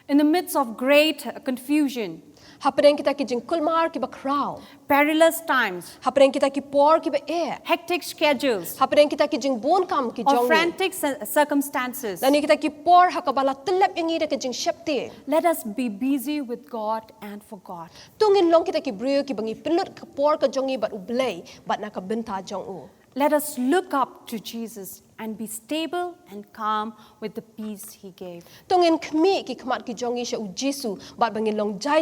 In the midst of great confusion, Hapadeng kita ki jing kulmar ki ba crown. perilous times, Hapadeng kita ki por ki ba air. hectic schedules, Hapadeng kita ki jing bon kam ki or jong. frantic circumstances, Lani kita ki por hakabala telep yang ida ka jing shepti. let us be busy with God and for God. Tungin long kita ki brio ki bangi pelut ka por ka jongi bat ublay bat na ka benta jong u. Let us look up to Jesus and be stable and calm with the peace he gave. Tungin kmi ki kmat ki jongi siya u Jisu bat bangin long jai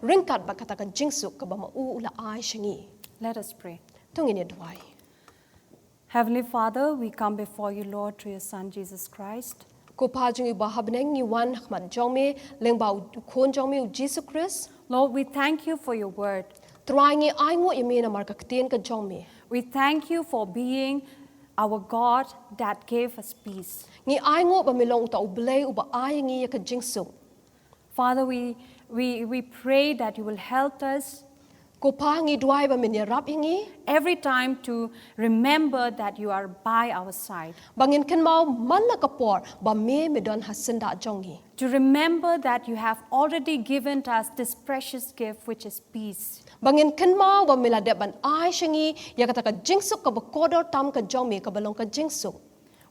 ringkat bat kata ka jingsuk ka ba mau ula ai shangi. Let us pray. Tungin ya duai. Heavenly Father, we come before you, Lord, through your Son, Jesus Christ. Ko pa jong iba habneng ni wan kmat jong me leng ba u kon jong me u Jesus Christ. Lord, we thank you for your word. Try ngi ai ngo yemi na mar ka ktien ka jong me. We thank you for being our God that gave us peace. Ngi ai ngo ba milong uta ublay uba ai ngi ya ka jingsuk. Father, we pray that you will help us Ko pa ngi duai ba min ya rap ngi. every time to remember that you are by our side. Bangin ken mau man na ka por ba me don hasenda jongi. To remember that you have already given us this precious gift, which is peace. Bangin ken mau ba mila de ban ai shangi ya kata ka jingsuk ka ba kodor tam ka jongi ka balong ka jingsuk.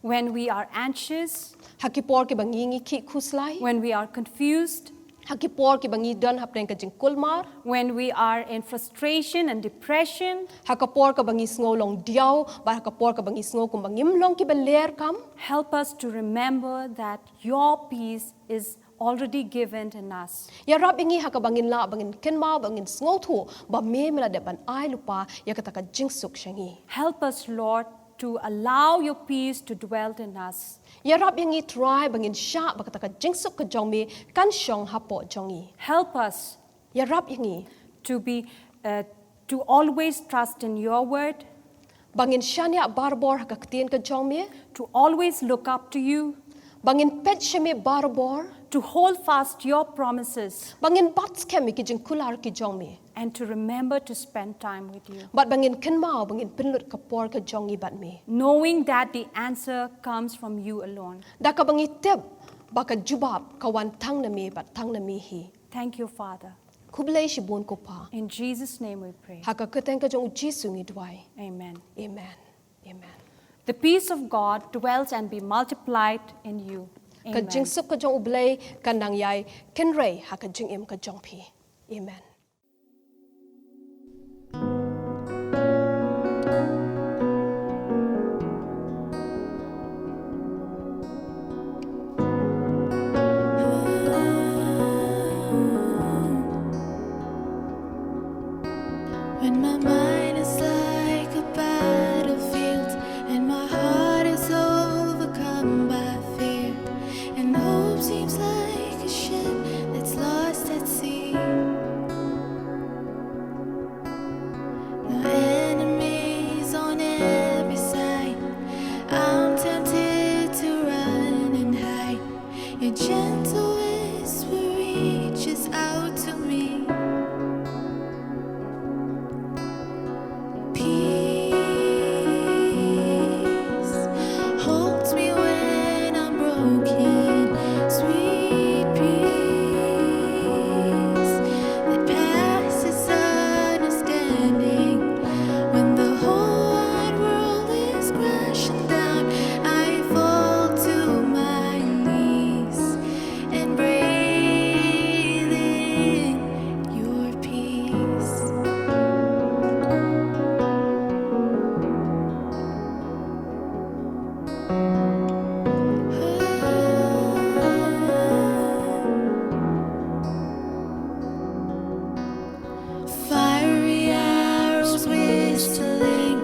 When we are anxious, Hakipor ki bangi ki khuslai. when we are confused, Hakipor ki bangi don hapren ka jing kulmar. when we are in frustration and depression, Hakapor ka bangi sngo long diaw ba hakapor ka bangi sngo kung bangim long ki baler kam. help us to remember that your peace is already given in us. Ya rap ingi hakabangin la bangin ken mau bangin sngo thu ba me mila de ban ai lupa ya kata ka jingsuk shangi. Help us, Lord, to allow your peace to dwell in us. Ya rap ingi try bangin sha ba kata ka jingsuk ka jong me kan shong hapo jongi. Help us Ya rap ingi to always trust in your word, bangin shania barbor hakaktien ka jong me. to always look up to you, Bangin pet sheme barbor. to hold fast your promises, Bangin bats kemi ki jing kular ki jong me. and to remember to spend time with you, Bat bangin ken mau bangin pinlut ka por ka jongi bat me. knowing that the answer comes from you alone. Da ka bangi tep baka jubab kawan tang na me bat tang na me hi. Thank you, Father. kublay shibun ko pa. In Jesus' name we pray. Haka kateng ka jong Jisu ngi dwai. Amen. Amen. Amen. The peace of God dwells and be multiplied in you. Ka Amen. jing sup ka jong ublay ka nang yai ken rei haka jing im ka jong pi. Amen. When my mind is like a battlefield and my heart is overcome by fear, and hope seems like a ship that's lost at sea. The enemies on every side, I'm tempted to run and hide. Your gentle whisper reaches out to me. Peace holds me when I'm broken. Sweet peace that passes understanding. When the whole wide world is crashing down, I fall to my knees and breathe in your peace. Fiery arrows whistling,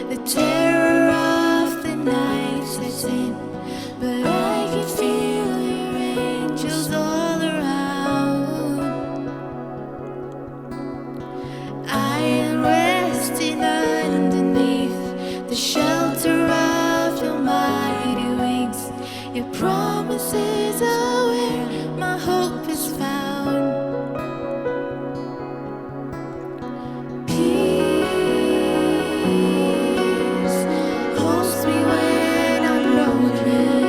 the terror of the night sets in. But I can feel your angels all around. I am resting underneath the shelter of your mighty wings. Your promises are where my hope is found. Peace holds me when I'm broken.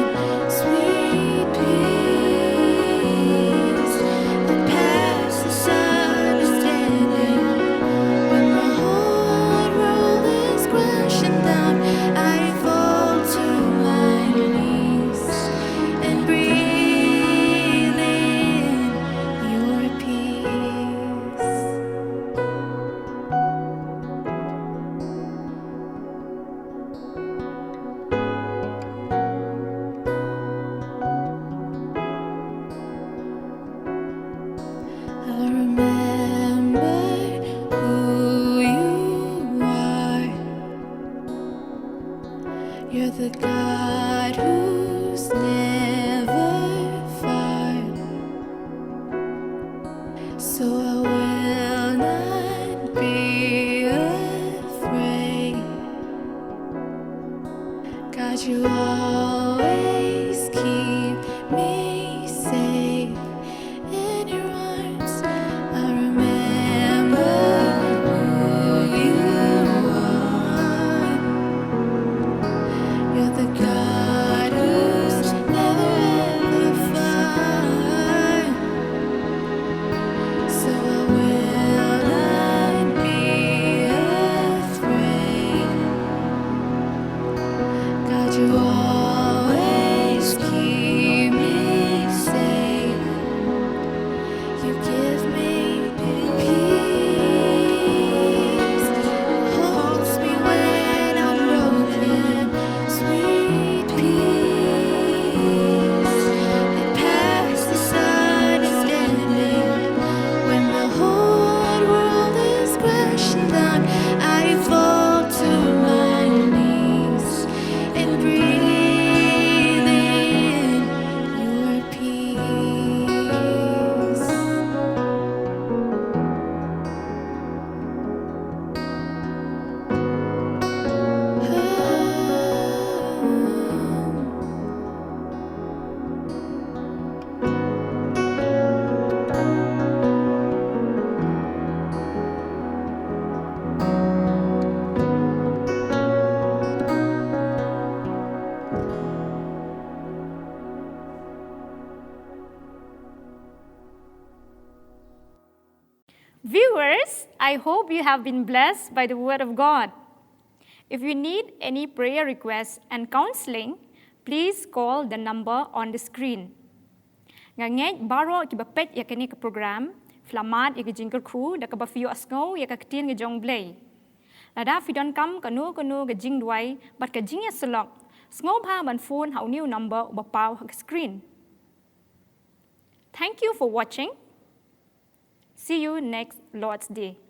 Sweet peace that passes understanding. When the whole world is crashing down, I fall to my knees and breathe in your peace. I remember who you are. You're the God who's never far. So I will not be afraid. God, you always keep me safe in your arms. I remember who you are. You're the God who's never ever far. So I will not be afraid. God, you are. I hope you have been blessed by the Word of God. If you need any prayer requests and counseling, please call the number on the screen. Ngangej baro ki bapet ya kani ka program, flamat ya jingle crew da ka bafio asngau ya ka tin ge jong blay. Lada fi don kam kanu ka jing duai bat ka jing ya selok. Sngo pa ban phone hau new number ba pau ha screen. Thank you for watching. See you next Lord's Day.